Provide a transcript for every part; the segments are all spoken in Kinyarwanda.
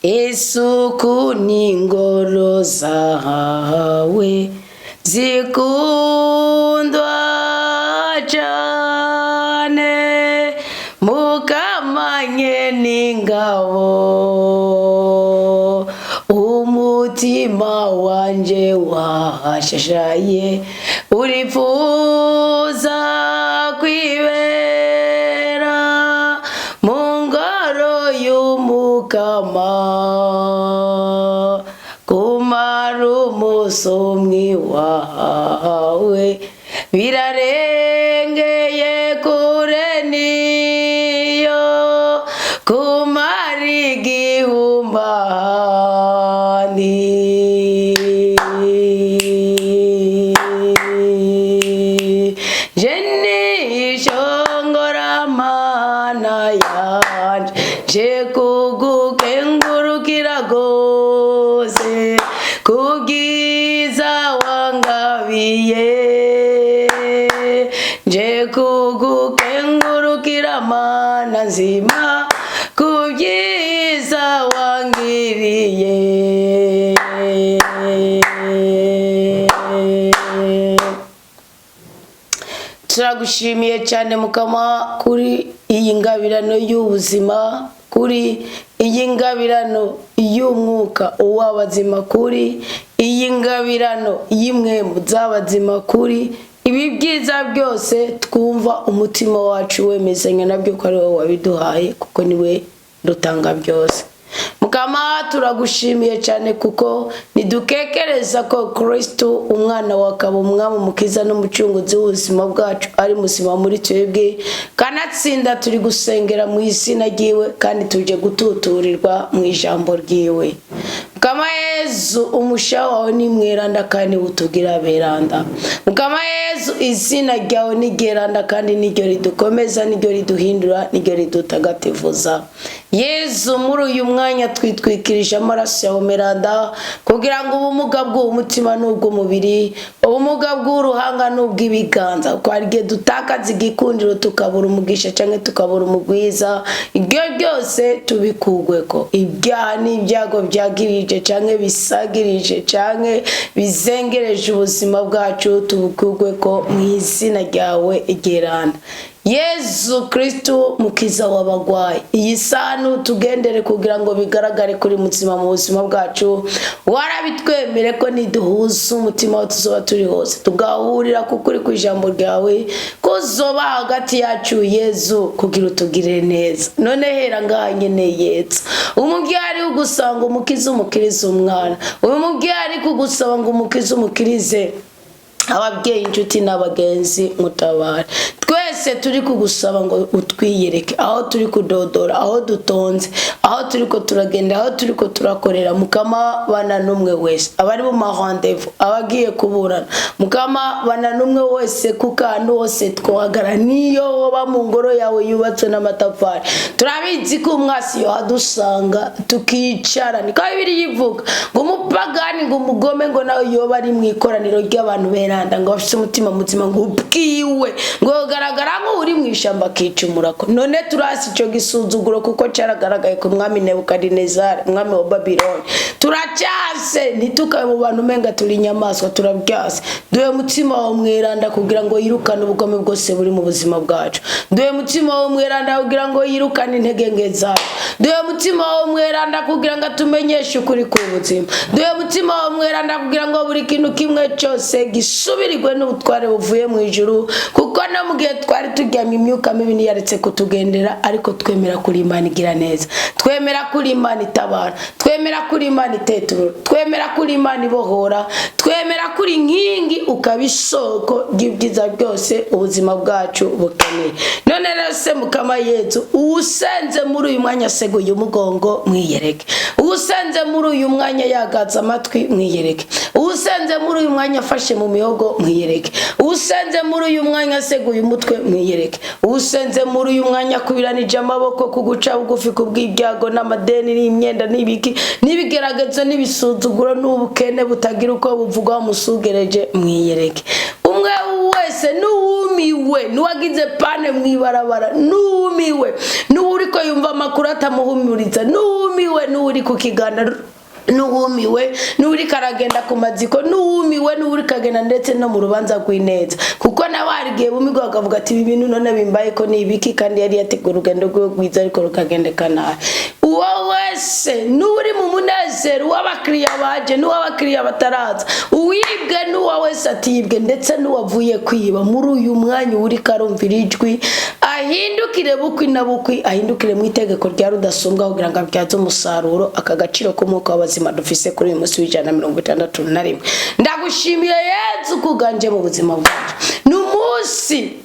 isuku n'ingoro zawe zikundwa cyane mukamanye n'ingabo umutima wanje washashaye urifuza kwibera mu ngoro y'umukama kumara umusomyi wawe birarengeye kure niyo kumara igihumbani jenishongoramana yanje je kugukengurukira gose kubwiza wangabiye je kugukengurukira mana nzima kubwiza wangiriye turagushimiye cyane mukama kuri iyi ngabirano y'ubuzima kuri iyi ngabirano y'umwuka uw'abazima kuri iyi ngabirano y'imwe mu z'abazima kuri ibi byiza byose twumva umutima wacu wemezanya nabyo ko ari wowe wabiduhaye kuko niwe dutanga byose mukama turagushimiye cyane kuko nidukekereza ko Kristo umwana wakaba umwami mukiza n'umucunguzi w'ubuzima bwacu ari muzima muri twebwe kanatsinda turi gusengera mu izina ryiwe kandi tuje gututurirwa mu ijambo ryiwe mukama Yezu umusha wawe ni mweranda kandi utugira beranda mukama Yezu izina ryawe ni geranda kandi niryo ridukomeza niryo riduhindura niryo ridutagatifuza Yezu muri uyu mwanya twitwikirije amaraso yawe meranda kugira ngo ubumuga bw'umutima n'ubw'umubiri ubumuga bw'uruhanga n'ubw'ibiganza ko ari dutakaza igikundiro tukabura umugisha cyangwa tukabura umugwiza ibyo byose tubikugweko ibyaha n'ibyago byagirije cyangwa bisagirije cyangwa bizengereje ubuzima bwacu tubikugweko mu izina ryawe igeranda Yezu Kristo mukiza w'abagwayi iyi sanu tugendere kugira ngo bigaragare kuri mutima mu buzima bwacu warabitwemere ko niduhuza umutima wacu tuzoba turi hose tugahurira kukuri ku ijambo ryawe kuzoba hagati yacu Yezu kugira utugire neza none hera ngaha nyene Yezu umubyari ugusanga umukiza umukirize umwana umubyari kugusaba ngo umukiza umukirize ababyeyi inshuti n'abagenzi mutabare twese turi kugusaba ngo utwiyereke aho turi kudodora aho dutonze aho turi ko turagenda aho turi ko turakorera mukama bana numwe wese abari mu rendez-vous abagiye kuburana mukama bana numwe wese kukantu hose twagara niyo woba mu ngoro yawe yubatse n'amatafari turabizi ko umwasi yo hadusanga tukicara niko bibiri yivuga ngo umupagani ngo umugome ngo nawe yoba ari mu ikoraniro ry'abantu bera ngo bafite umutima muzima ngo ubwiwe ngo garagara ngo uri mu ishamba kicumurako none turasi cyo gisuzuguro kuko cyaragaragaye ku mwami Nebukadinezari mwami wa Babiloni turacyase ntitukabe mu bantu menga turi nyamaswa turabyase duhe mutima wa mweranda kugira ngo yirukane ubugome bwose buri mu buzima bwacu duhe mutima wa mweranda kugira ngo yirukane intege zacu duhe mutima wa mweranda kugira ngo tumenyeshe ukuri ku buzima duhe mutima wa mweranda kugira ngo buri kintu kimwe cyose gisubirigwe n'ubutware buvuye mu ijuru kuko no mu gihe twari turyamye imyuka mibi niyaretse kutugendera ariko twemera kuri Imana igira neza twemera kuri Imana itabara twemera kuri Imana iteturura twemera kuri Imana ibohora twemera kuri nkingi ukabisoko y'ibyiza byose ubuzima bwacu bukeneye none rero se mukama Yezu usenze muri uyu mwanya seguye umugongo mwiyereke usenze muri uyu mwanya yagaza amatwi mwiyereke usenze muri uyu mwanya afashe mu mihogo mwiyereke usenze muri uyu mwanya seguye umutwe mwiyereke usenze muri uyu mwanya kubiranije amaboko kuguca bugufi kubw'ibyago n'amadeni n'imyenda n'ibiki nibigeragezo n'ibisuzuguro n'ubukene butagira uko buvugwa musugereje mwiyereke umwe wese n'uwumi numiwe nuwagize pane mwibarabara numiwe nuuriko yumva makuru atamuhumuriza numiwe nuuri kukigana nuhumiwe nuri karagenda ku maziko nuhumiwe nuri kagenda ndetse no mu rubanza rw'ineza kuko nabarigiye bumigo akavuga ati ibintu none bimbaye ko nibiki kandi yari yategura urugendo rwo gwiza ariko rukagendeka nabi uwo wese nuri mu munezero w'abakiriya baje n'uw'abakiriya bataraza uwibwe n'uwa wese atibwe ndetse n'uwavuye kwiba muri uyu mwanya uri karumvira ijwi ahindukire bukwi na bukwi ahindukire mu itegeko rya rudasumbwa kugira ngo abyaze umusaruro akagaciro k'umuko w'abazima dufise kuri uyu munsi w'161 ndagushimiye Yezu kuganje mu buzima bwacu n'umunsi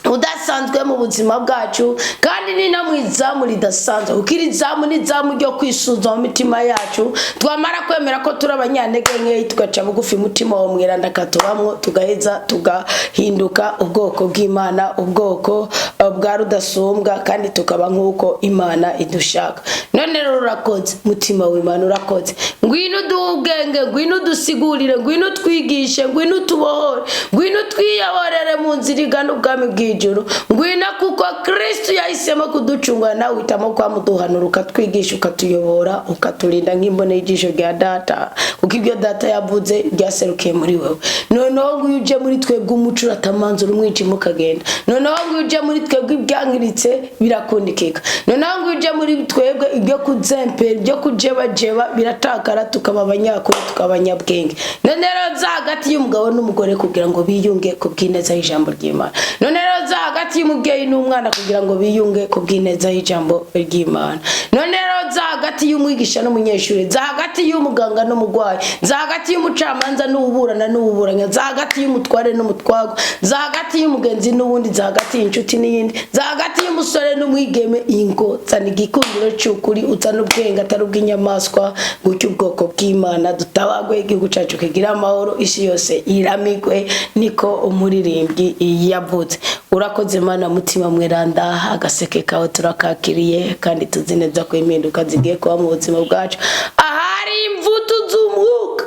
udasanzwe mu buzima bwacu kandi ni na mwizamu ridasanzwe ukirizamu nizamu ryo kwisuza mu mitima yacu twamara kwemera ko turi abanyantege nke tugaca bugufi mutima wo mwiranda katubamwo tugaheza tugahinduka ubwoko bw'Imana ubwoko bwa rudasumbwa kandi tukaba nkuko Imana idushaka none rero urakoze mutima w'Imana urakoze ngwino duubwenge ngwino dusigurire ngwino twigishe ngwino tubohore ngwino twiyaborere mu nzira igana ubwami bw'ijuru ngwina kuko Kristo yahisemo kuducungura nawe uhitamo kwamuduhanura ukatwigisha ukatuyobora ukaturinda nk'imbone y'ijisho rya data kuko ibyo data yavuze ryaserukiye muri wewe noneho nguje muri twebwe umuco uratamanzura umwijima ukagenda noneho nguje muri twebwe ibyangiritse birakundikika noneho nguje muri twebwe ibyo kuzempera ibyo kujebajeba biratakara tukaba abanyakuri tukaba abanyabwenge none rero za hagati y'umugabo n'umugore kugira ngo biyunge ku bw'ineza y'ijambo ry'Imana none rero za hagati y'umubyeyi n'umwana kugira ngo biyunge ku bw'ineza y'ijambo ry'Imana none rero za hagati y'umwigisha n'umunyeshuri za hagati y'umuganga n'umugwayi za hagati y'umucamanza n'uburana n'uburanya za hagati y'umutware n'umutwago za hagati y'umugenzi n'ubundi za hagati y'inshuti n'iyindi za hagati y'umusore n'umwigeme ingo zana igikundiro cy'ukuri uzana ubwenge atari ubw'inyamaswa gutyo ubwoko bw'Imana dutabagwe igihugu cyacu kigira amahoro isi yose iramigwe niko umuririmbyi yavuze urakoze Mana mutima mweranda agaseke kawe turakakiriye kandi tuzi neza ko impinduka zigiye kuba mu buzima bwacu ahari imvutu z'umwuka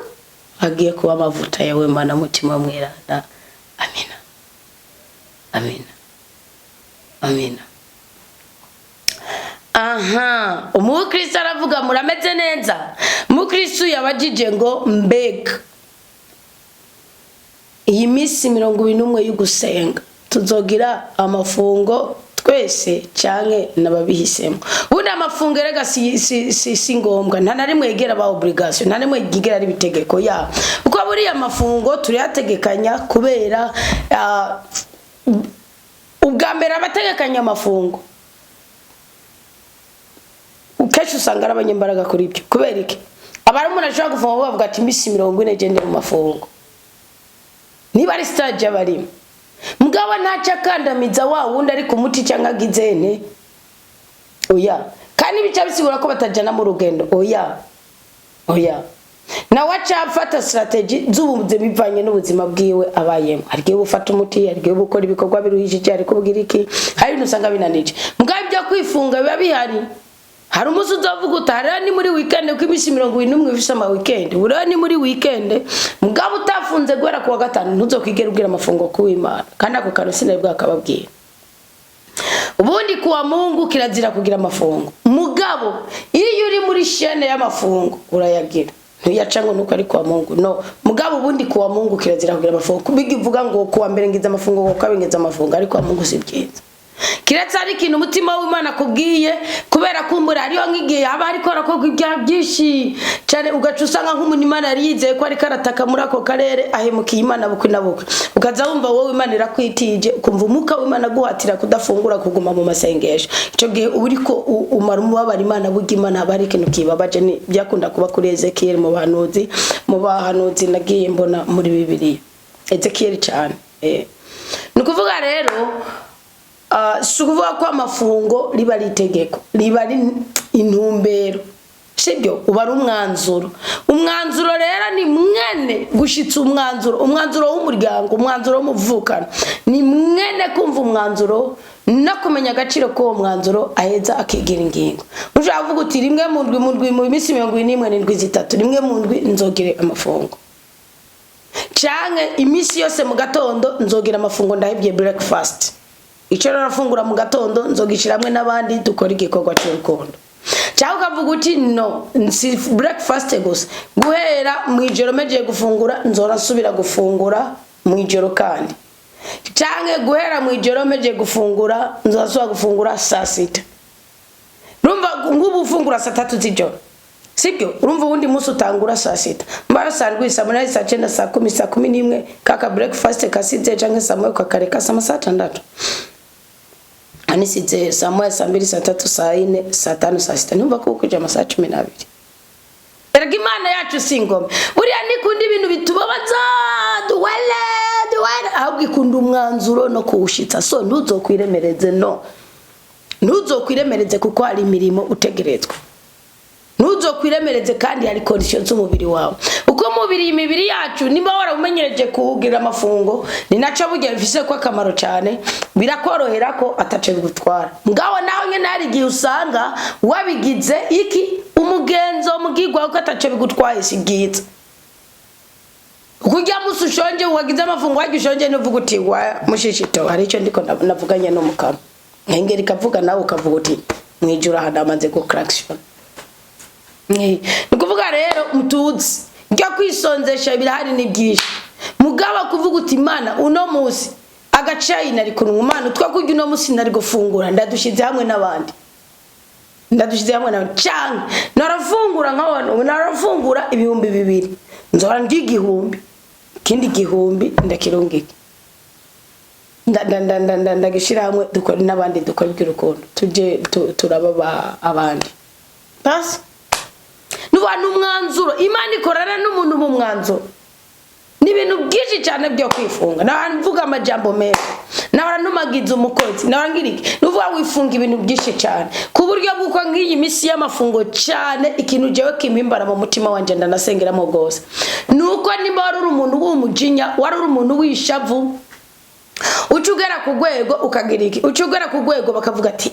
agiye kuba amavuta yawe Mana mutima mweranda amina amina amina aha umukristo aravuga murameze neza umukristo yabajije ngo mbega iyi minsi 21 y'ugusenga tuzogira amafungo twese canke nababihisemo ubundi amafungo erega si ngombwa nta na rimwe yegera ba obligation nta rimwe yigera ari bitegeko ya uko buri amafungo turi yategekanya kubera ubwambera abategekanya amafungo ukesha usanga abanyembaraga kuri ibyo kubera iki abari umuntu ashobora gufoma bavuga ati imisi 40 gende mu mafungo niba ari stage abarimo mugabo ntaca kandamiza wa wundi ari ku muti cyangwa agizene oya kandi bica bisigura ko batajana mu rugendo oya na wacha afata strategy z'ubuze bivanye n'ubuzima bwiwe abayemo arigiye bufata umuti arigiye bukora ibikorwa biruhije ari kubwira iki hari nusanga binanije mugabo byo kwifunga biba bihari hari umuzi uzavuga utara ni muri weekend ko imisi 21 ifise ama weekend ura ni muri weekend mugabo utafunze gwera kuwa gatanu ntuzokwigera ubwira amafungo kuw'Imana kandi ako karusine bwakababwira ubundi kuwa Mungu kirazira kugira amafungo mugabo iyo uri muri shene y'amafungo urayagira ntuyaca ngo nuko ari kuwa Mungu no mugabo ubundi kuwa Mungu kirazira kugira amafungo kubigivuga ngo kuwa mbere ngiza amafungo ngo kabengeza amafungo ari kuwa Mungu sibyiza kiretse ari kintu umutima w'Imana kubwiye kubera kumbura ariyo ngigiye aba ariko arakogwa ibya byinshi cyane ugaca usanga nk'umunimana yarize ko ari karataka muri ako karere ahemukiye Imana bukwe nabukwe ukaza wumva wowe Imana irakwitije kumva umuka w'Imana guhatira kudafungura kuguma mu masengesho ico gihe uriko umara umubabara Imana bugi Imana bari kintu kibabaje ni byakunda kuba kuri Ezekiel mu bahanuzi nagiye mbona muri Bibiliya Ezekiel cyane nukuvuga rero sukuvuga ko amafungo riba ritegeko riba intumbero sibyo uba ari umwanzuro rero ni mwene gushitsa umwanzuro w'umuryango umwanzuro w'umuvukana ni mwene kumva umwanzuro no kumenya agaciro ko mwanzuro aheza akigira ingingo ushaka kuvuga uti rimwe mu ndwi mu minsi 21 n'indwi zitatu rimwe mu ndwi nzogire amafungo canke imisi yose mu gatondo nzogira amafungo ndahebye breakfast ico narafungura mu gatondo nzogishiramwe nabandi dukora igikorwa cy'urukundo cyangwa ukavuga uti no si breakfast gusa guhera mu ijoro meje gufungura nzora nsubira gufungura mu ijoro kandi canke guhera mu ijoro meje gufungura nzasubira gufungura saa 6 rumva ngubu ufungura saa 3 z'ijoro sibyo urumva ubundi munsi utangura saa 6 mbara saa 7 saa 8 saa 9 saa 10 saa 11 kaka breakfast kasize canke saa 1 kakareka saa 6 anisize saa 1 saa 2 saa 3 saa 4 saa 5 saa 6 numva ko kuja amasaha 12 erega Imana yacu singome buriya nikundi ibintu bitubabaza duwele ahubwo ikunda umwanzuro no kuwushitsa so ntuzokwiremereze kuko hari imirimo utegerezwa ntuzokwiremereze kandi hari conditions z'umubiri wawe uko imibiri yacu niba warabumenyereje kugira amafungo ni naco burya bifise ko akamaro cyane birakorohera ko atace bigutwara ngaho naho nyene hari gihe usanga wabigize iki umugenzo mugigwa ko atace bigutwaye sigiza kujya musushonje wagize amafungo wagishonje nuvuga uti wa mushishito hari ico ndiko navuganye no mukama ngengeri kavuga nawe ukavuga uti mwijura hadamaze ko craction nikuvuga rero mutuzi njya kwisonzesha birahari ni byinshi mugaba kuvuga uti Imana uno musi agacayi nari kunwa Imana twakurya uno musi nari gufungura ndadushize hamwe n'abandi cyane narafungura nk'abantu narafungura 2,000 nzora ndigihumbi kindi gihumbi ndakirungika ndagishira hamwe dukora n'abandi dukora iby'urukundo tuje turababa abandi basi n'ubantu umwanzuro Imana ikorana n'umuntu mu mwanzuro n'ibintu byinshi cyane byo kwifunga navuga amajambo meza nabarantumagiza umukozi nabangirike nuvuga wifunga ibintu byinshi cyane ku buryo bwuko ngiyi misi y'amafungo cyane ikintu jewe kimpimbara mu mutima wanje ndanasengeramo gose nuko nimba wari umuntu w'umujinya wari umuntu wishavu ucugera ku rwego ukagira iki ucugera ku rwego bakavuga ati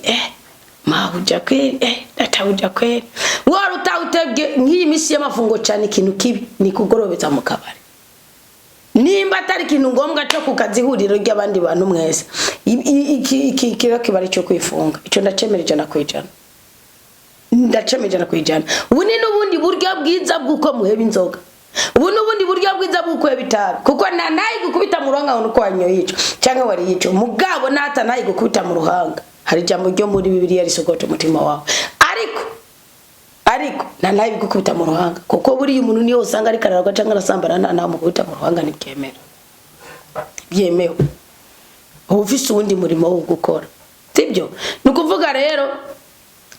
mabuja kweli databuja kweli wari utawutebye ngiyi misi y'amafungo cyane ikintu kibi ni kugorobeza mu kabari nimba atari ikintu ngombwa cyo kukazihuriro ry'abandi bantu mwese iki kibari cyo kwifunga ico ndacemereje nakwijana ubu ni n'ubundi buryo bwiza bw'uko muheba inzoga ubu n'ubundi buryo bwiza bw'uko bitabi kuko nayi gukubita mu ruhanga uko wanyoye ico cyangwa wari ico mugabo nata nayi gukubita mu ruhanga hari jambo ryo muri Bibiliya risogote umutima wawe ariko nayi gukubita mu ruhanga kuko buri umuntu niyo usanga ari kararwa cyangwa arasambana nta mukubita mu ruhanga byemewe ufise ubundi murimo wo gukora sibyo nukuvuga rero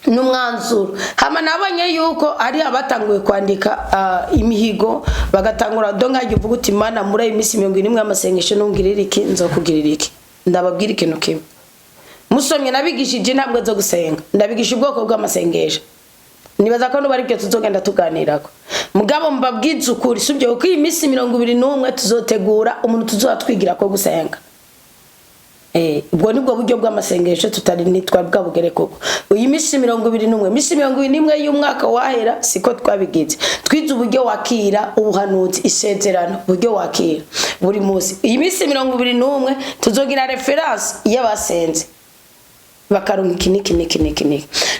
n'umwanzuro hama nabonye yuko ari abatanguye kwandika imihigo bagatangura donga givuga uti Imana muri imisi 21 y'amasengesho nungirira iki nzokugirira iki ndababwira ikintu kimwe musomye nabigishije intambwe zo gusenga ndabigisha ubwoko bw'amasengesho nibaza ko bari byo tuzogenda tuganirako mugabo mbabwiza ukuri subyo ko imisi 21 tuzotegura umuntu tuzatwigira ko gusenga ubwo nibwo buryo bw'amasengesho tutari nitwa bwabugere koko uyi misi 21 misi 21 y'umwaka wahera siko twabigize twize uburyo wakira ubuhanuzi isezerano uburyo wakira buri munsi iyi misi 21 tuzogira reference y'abasenze bakarunga kiniki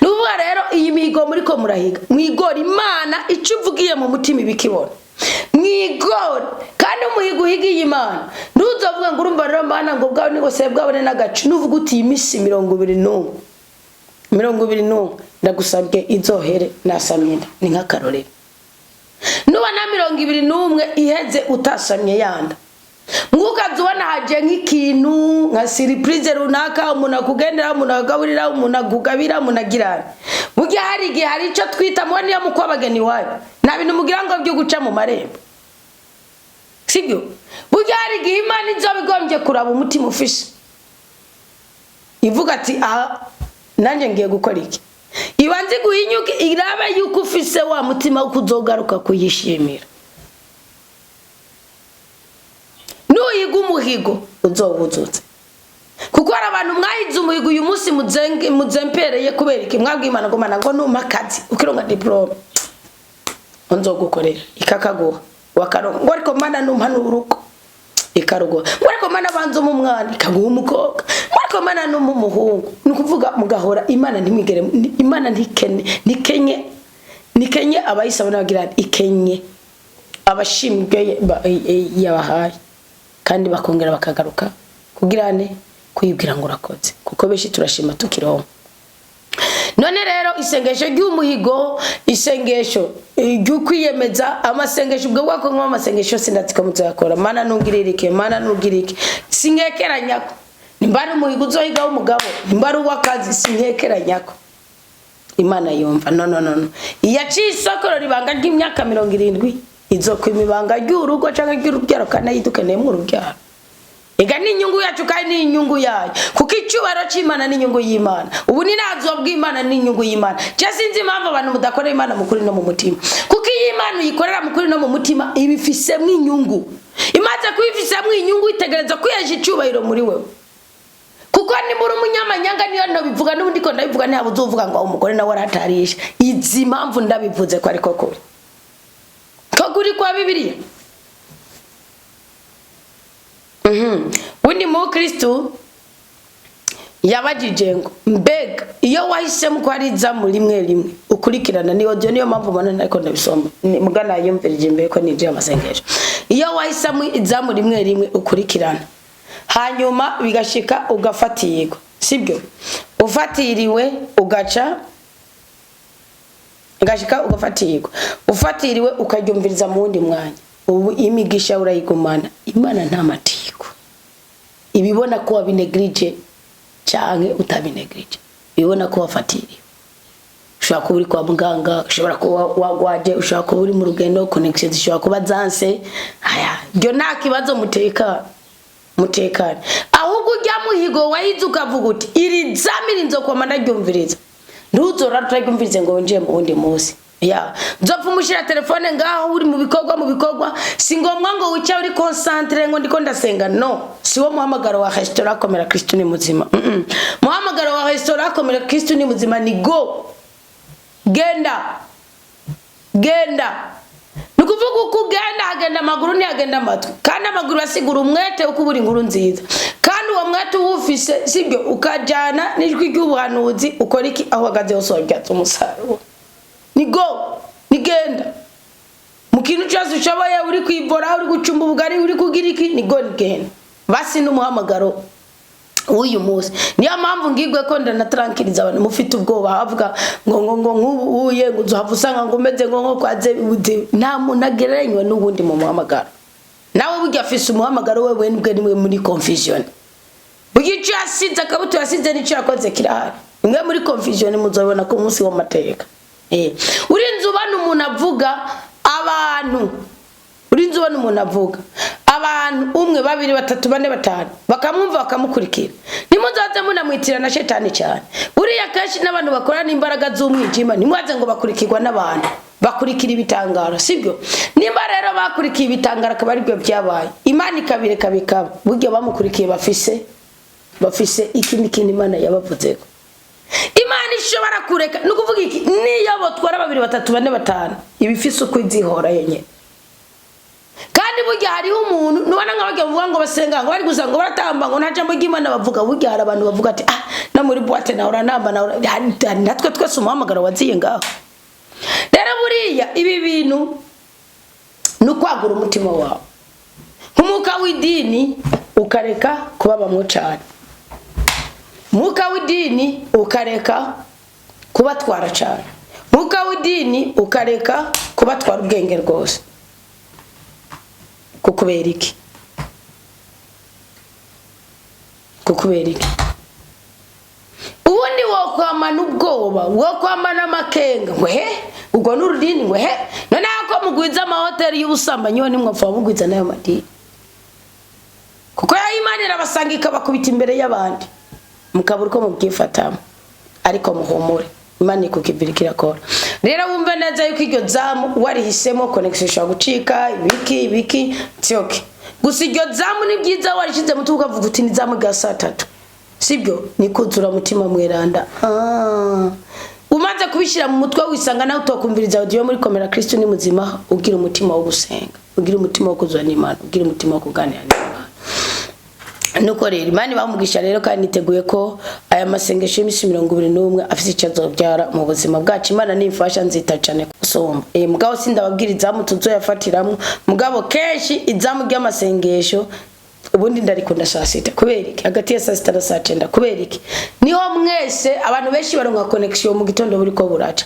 nuvuga rero iyi mihigo muri ko murahiga mwigora Imana icuvugiye mu mutima ibikibona mwigora kandi umuhigo uhigiye Imana ntuzovuga ngo urumva rero Mana ngo bwawe ni gose bwabone nagacu nuvuga uti imisi 21 ndagusabye izohere nasamyenda ni nkakarorero nuba na 21 iheze utasamye yanda mwukazubona haje nk'ikintu nka surprise runaka umuntu akugendera umuntu agaburira umuntu agugabira umuntu agirana burya hari igihe hari ico twita mubone ya mukwabageni wayo nta bintu mugira ngo byo guca mu marembo sibyo burya hari igihe Imana izobigombye kuraba umutima ufishe ivuga ati nanjye ngiye gukora iki ibanze guhinyuka irabe yuko ufise wa mutima ukuzogaruka kuyishimira nuyiga umuhigo uzowuzutse kuko hari abantu mwahize umuhigo uyu munsi muzempereye kubera iki mwabwiye Imana ngo Mana ngo numakazi ukironga diplome nzogukorera ikakaguha wakaronka ngo ariko mana n'umpanura ikarugo ariko mana banzo mu mwana ikaguha umukobwa ariko mana n'umuhungu nukuvuga mugahora imana ntimigere imana nikenye abayisaba nabagira ikenye abashimwe yabahaye kandi bakongera bakagaruka kugirane kuyibwira ngo urakoze kuko beshi turashima tukironka. None rero isengesho ry'umuhigo isengesho ry'ukwiyemeza amasengesho ubwo bwako nk'amasengesho sindatika muzakora mana nungirike sinkekeranyako nimbari umuhigo uzohiga w'umugabo nimbari uwakazi sinkekeranyako imana yumva no iyaciye isokoro ribanga ry'imyaka 70 izokwima ibanga ry'urugo canke ry'urubyaro kana yidukeneye mu rubyaro ega ni inyungu yacu kandi ni inyungu yayo kuko icyubaro cy'Imana ni inyungu y'Imana ubu ni nazo bw'Imana ni inyungu y'Imana cyo sinzi impamvu abantu mudakorera Imana mukuri no mu mutima kuko Imana uyikorera mukuri no mu mutima ibifisemo inyungu imaze kubifisemo inyungu itegereza kwiyeje icyubahiro muri wewe kuko ni muri umunyamanyanga niyo no bivuga n'ubundi ko ndabivuga ntabwo uzovuga ngo umugore nawe aratarisha izi impamvu ndabivuze ko ariko kuri kwa Bibiliya. Windi mu Kristo yabajije ngo mbega iyo wahisemo ko ari izamu rimwe ukurikirana niyo mpamvu mbona ariko ndabisoma mugana yumvirije mbere ko nije amasengesho iyo wahisemo izamu rimwe ukurikirana hanyuma bigashika ugafatirwa sibyo ufatiriwe ugaca ngashika ugafatirwa ufatiriwe ukajyumviriza mu wundi mwanya ubu imigisha urayigumana Imana nta matiko ibibona ko wabinegrije cyane utabinegrije ibibona ko wafatiriwe ushobora kuba uri kwa muganga ushobora kuba wagwaje ushobora kuba uri mu rugendo connection zishobora kuba zanse aya byo nta kibazo mutekane ahubwo ujya muhigo wahize ukavuga uti iri zamiri nzokoma ndaryumviriza nduzora turagyumvirize ngo winjiye mu wundi munsi ya nzopfa umushira telefone ngaho uri mu bikorwa singomwa ngo wica uri concentre ngo ndiko ndasenga no siwo muhamagaro wa restaurant komera Kristo ni muzima muhamagaro wa restaurant komera Kristo ni muzima ni go genda nukuvuga uko agenda amaguru ni agenda amatwi kandi amaguru asigura umwete uko buri nkuru nziza kandi uwo mwete Ufise sibyo ukajana n'ijwi ry'ubuhanuzi ukora iki aho agaze hose wabyatse umusaruro nigenda mukintu cyose ushoboye uri kwivora uri gucumba ubugari uri kugira iki nigenda basi n'umuhamagaro uyu munsi niyo mpamvu ngigwe ko ndanatarankiriza abantu mufite ubwoba havuga ngo nk'ubuye ngo uzohavusanga ngo umeze ngo kwaze nta muntu agereranywa n'ubundi mu muhamagaro nawe burya afise umuhamagaro wewe nibwe nimwe muri confusion bugice yasize akabuto yasize n'icyo yakoze kirahari imwe muri confusion muzobona ko umunsi w'amateka urinze ubana umuntu avuga abantu umwe babiri batatu bane batanu bakamwumva bakamukurikira nimuzaze munamwitira na shetani cyane uriya kashi n'abantu bakorana imbaraga z'umwijima nimwaze ngo bakurikirwa n'abantu bakurikira ibitangaro sibyo nimba rero bakurikiye ibitangaro akaba ari byo byabaye Imana ikabireka bikaba buryo bamukurikiye bafise ikindi kintu Imana yabavuzeko Imana ishobora kureka nukuvuga iki niyo botwara babiri batatu bane batanu ibifise uko izihora yenye kandi burya hari umuntu nubana nk'abage bavuga ngo basenga ngo bari gusa ngo baratamba ngo nta jambo ry'Imana bavuga burya hari abantu bavuga ati na muri boîte na uranamba na natwe twese umuhamagaro waziye ngaho rero buriya ibi bintu nukwagura umutima wawe nk'umuka w'idini ukareka kubabamwe cyane muka w'idini ukareka kubatwara cyane muka w'idini ukareka kubatwara ubwenge rwose kukubera iki ubundi wokwamana ubwoba wokwamana amakenga ngo ubwo n'urudini ngo none ko mugwiza amahoteli y'ubusambanyi ni mwapfa mugwiza nayo madini kuko Imana irabasanga ikabakubita imbere y'abandi mukabura uko mubyifatamo ariko muhumure Imana ikukibira kirakora rero wumve neza yuko iryo zamu warihisemo connection ishobora gucika ibiki tyoke gusa iryo zamu ni byiza warishize mu tuvuga vuga uti ni zamu ga saa 3 sibyo nikuzura mutima mweranda umaze kubishira mu mutwe wisanga nawe utokumviriza audio muri komera Kristo ni muzima ugira umutima wo gusenga ugira umutima wo kuzana Imana ugira umutima wo kuganira n'Imana nuko rero Imana bamugisha rero kandi niteguye ko aya masengesho y'imisi 21 afise icyazo byara mu buzima bwacu Imana nimfasha nzita cyane kusomba mugabo sindababwiriza mutuzo yafatiramo mugabo kenshi izamu ry'amasengesho ubundi ndarikunda saa 6 kuberiki hagati ya saa 6 na saa 9 kuberiki niho mwese abantu benshi baronka connection mu gitondo buri ko buraca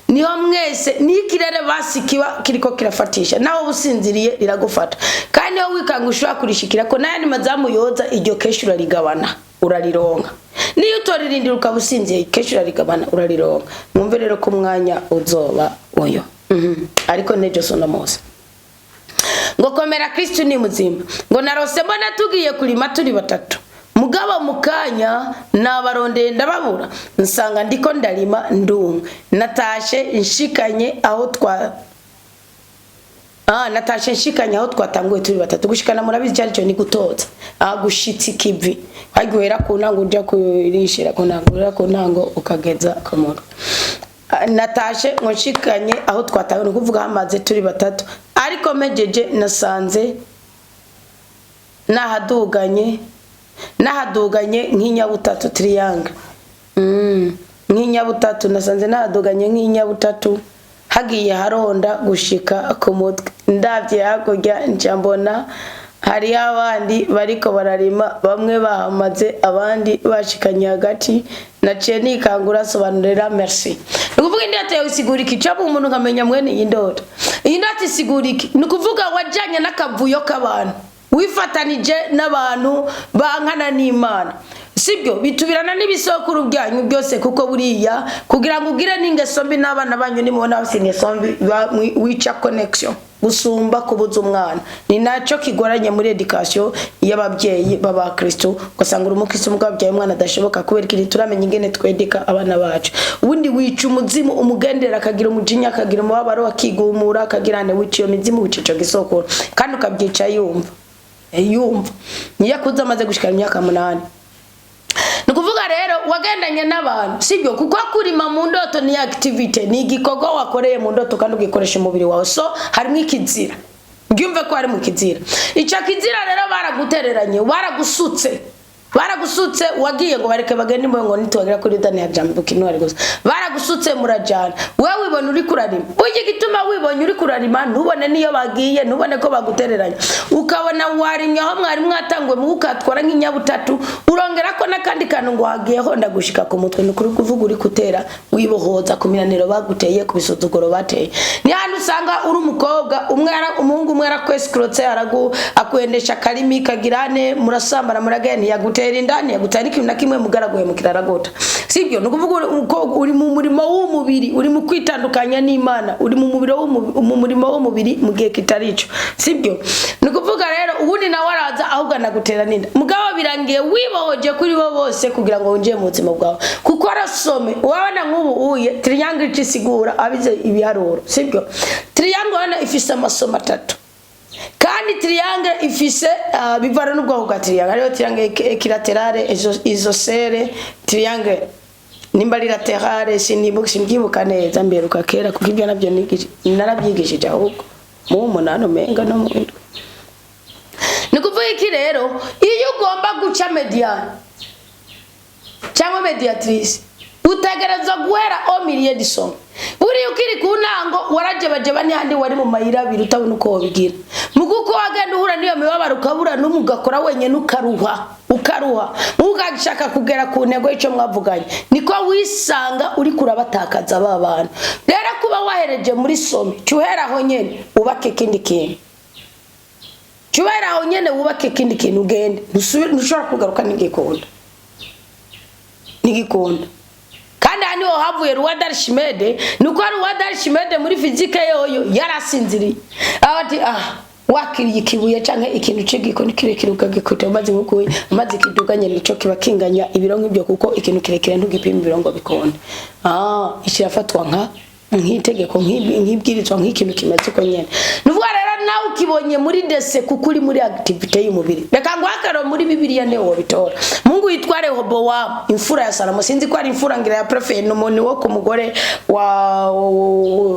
niho mwese nikirere basikiwa kiriko kirafatisha naho businziriye riragufata kandi aho wikangushwa kurishikira ko nayandi mazamu yoza iryo kesho urarigabana urarironka niyo utoririndira ukabusinziye kesho urarigabana urarironka mwumve rero ko mwanya uzoba oyo ariko nejo sona mose ngo komera Kristo ni muzima ngo narose mbona tugiye kurima turi batatu mugabo mukanya nabarondeye ndababura nsanga ndiko ndarima ndunga natashe nshikanye aho twatanguye turi batatu gushikana murabizi cyari cyo ni gutoza gushitsi kivi bagwera ku ntango ujya kurishira ku ntango ukageza komoro natashe nshikanye aho twatanguye kuvuga hamaze turi batatu ariko mejeje nasanze nahaduganye nk'inyabutatu triangle nk'inyabutatu nasanze nahaduganye nk'inyabutatu hagiye haronda gushika ku mutwe ndavye hakurya njambona hari abandi bariko bararima bamwe bahamaze abandi bashikanye hagati naciye nikangura sobanurira merci nukuvuga ndi ateye usiguriki cyabu umuntu nkamenya mwene yindoto indati siguriki nukuvuga wajanye nakavuyo k'abantu wifatanije n'abantu bankana n'Imana sibyo bitubirana n'ibisokuru byanyu byose kuko buriya kugira ngo ugire n'ingeso mbi n'abana banyu nimubona basingeso mbi wica connection gusumba kubuza umwana ni naco kigoranye muri education y'ababyeyi baba Kristo gusanga umukristo mugabyaye umwana adashoboka kubera kiri turamenya ingene twedeka abana bacu ubundi wica umuzimu umugendera akagira umujinya akagira umubabaro akigumura akagirane wiciyo mizimu wicico gisokoro kandi ukabyica yumva niya kuza amaze gushikana imyaka 8 nukuvuga rero wagendanye n'abantu sibyo kuko kurima mu ndoto ni activity ni igikorwa wakoreye mu ndoto kandi ugikoresha umubiri wawe so harimo ikizira ngyumve ko hari mu kizira ica kizira rero baragutereranye baragusutse wagiye ngo bareke bagende imwe ngo nitwagira kuri dani ya jambo kinwari gusa baragusutse murajana wewe wibona uri kurarima uje gituma wibonye uri kurarima ntubone niyo bagiye ntubone ko bagutereranye ukabona warimye aho mwari mwatangwe mu ukatwara nk'inyabutatu urongera ko nakandi kantu ngo hagiye honda gushika ku mutwe n'ukuri kuvuga uri kutera wibohoza ku miraniro baguteye ku bisuzuguro bateye ni hano usanga uri umukobwa umuhungu umwe arakweskrotse akwendesha karimi kagirane murasambana murageni yagutera indani yagutari ikintu nakimwe mugaraguye mu kiraragota sibyo nukuvuga uri mu murimo w'umubiri uri mu kwitandukanya n'Imana uri mu murimo w'umubiri mu gihe kitarico sibyo nukuvuga rero ubundi nawe araza ahubwo nagutera ninda mugabo birangiye wibohoje kuri bo bose kugira ngo wonje mu buzima bwawe kuko arasome wabana nk'ubu uye triangle cisigura abize ibiharuro sibyo triangle hana ifise amasomo 3 kandi triangle ifise bivana n'ubwoko bwa triangle ariyo triangle equilaterale isoscele triangle nimbali laterale sinibyibuka neza mberuka kera kuko ibyo nabyo narabyigishije ahubwo mu munano menga no mu nikuvuga iki rero iyo ugomba guca mediane cyangwa mediatrice utegereza guhera au milieu du son buri ukiri ku ntango warajebaje bani handi wari mu mayira birutabona uko bigira muguko wagenda uhura niyo mibabaro ukabura n'umugakora wenyene ukaruha mugashaka kugera ku ntego ico mwavuganye niko wisanga uri kurabatakaza babana rero kuba wahereje muri some cyuhera aho nyene ubake kindi kintu cyuhera aho nyene ubake kindi kintu ugende ntushobora kugaruka n'igikunda kandi ani ho havuye Ruwadarishimede nuko ari Ruwadarishimede muri fizike yoyo yarasinziri abati wakiriye ikibuye canke ikintu cigiko nikirekiruka gikute maze ngukuye maze kiduganye nico kibakinganya ibiro nk'ibyo kuko ikintu kirekire ntugipima ibirongo bikonde ishirafatwa nk'itegeko nk'ibwirizwa nk'ikintu kimeze uko nyene nuvuga rero nawe ukibonye muri dese kuko uri muri activity y'umubiri reka ngo akaro muri Bibiliya ne wobitora Mungu yitware Rehobowamu imfura ya Salomo sinzi ko ari imfura ngira ya prophet n'umuntu wo ku mugore wa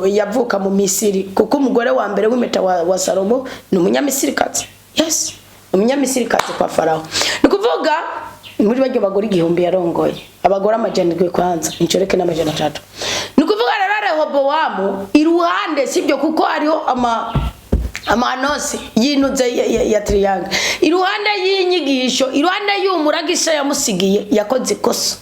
yavuka mu Misiri kuko umugore wa mbere w'imeta wa Salomo ni umunyamisirikazi yes umunyamisirikazi kwa Farao nikuvuga muri bajye bagore igihumbi yarongoye abagore amajana kwanza incoreke n'amajana 3 nikuvuga rero Rehobowamu iruhande sibyo kuko hariho amanosi yinuze ya triangle iruhande y'inyigisho iruhande y'umuragisha yamusigiye yakoze ikosa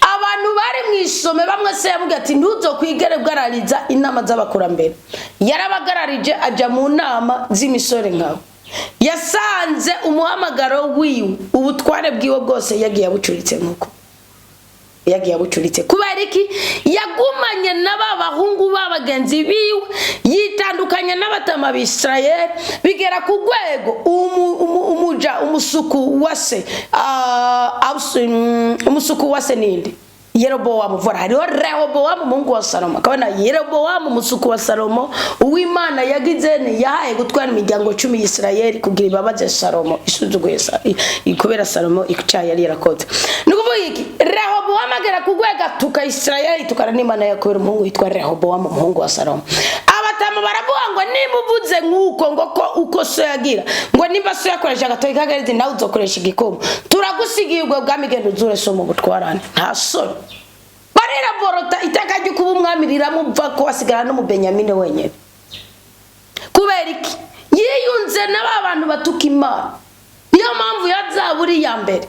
abantu bari mwisome bamwe se yavuga ati ntuzo kwigere bwarariza inama z'abakurambere yarabagararije aja mu nama z'imisore nkawe yasanze umuhamagaro wiwe ubutware bwiwe bwose yagiye abucuritse nkuko yagiye abucuritse kubera iki yagumanye n'abahungu b'abagenzi biwe yitandukanye n'abatama b'Israel bigera ku rwego umusuku wase ninde Yerobowamu vora hariho Rehobowamu Mungu wa Salomo akabona Yerobowamu musuku wa Salomo uwimana yagize ne yahaye gutwara imiryango 10 y'Israeli kugira ibabaze Salomo isuzuguye kubera Salomo icyaha yari yarakoze nukuvuga iki Rehobowamu agera kugwega tuka Israeli tukara n'Imana yakora Mungu yitwa Rehobowamu Mungu wa Salomo abatama baravuga ngo nimuvuze nkuko ngo ko uko so yagira ngo nimba so yakoresha gatoyi kagarizi nawe uzokoresha igikomo turagusigiye ubwo bwamigendo zure so mu butwarane nta soni barera borota itakajye kuba umwamiriramo mva ko wasigara no mu Benyamine wenyene kubera iki yiyunze n'abantu batuka Imana niyo mpamvu yazaburi ya mbere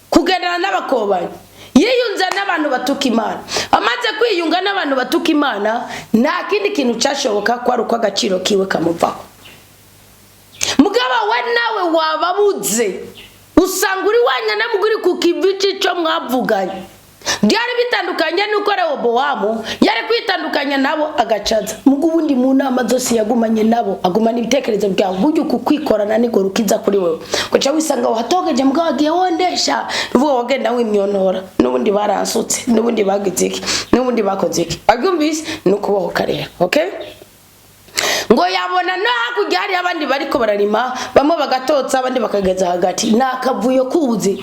kugendana n'abakobanyi yiyunze n'abantu batuka Imana amaze kwiyunga n'abantu batuka Imana nta kindi kintu cyashoboka ko ari uko agaciro kiwe kamuvaho mugaba we nawe wababuze usanga uri wanyana muguri ku kivici cyo mwavuganye byari bitandukanye nuko Rehobowamu yari kwitandukanya nabo agacaza mugu bundi mu nama zose yagumanye nabo agumana ibitekerezo byawe buryo kukikorana nigo rukiza kuri wewe kocha wisanga watogeje mwagiye wondesha ruvuga wagenda wimyonora nubundi baransutse nubundi bagiziki nubundi bakoziki agumbise nukubaho karera okay ngo yabona no hakujya hari abandi bariko bararima bamwe bagatotsa abandi bakageza hagati nakavuyo kubuze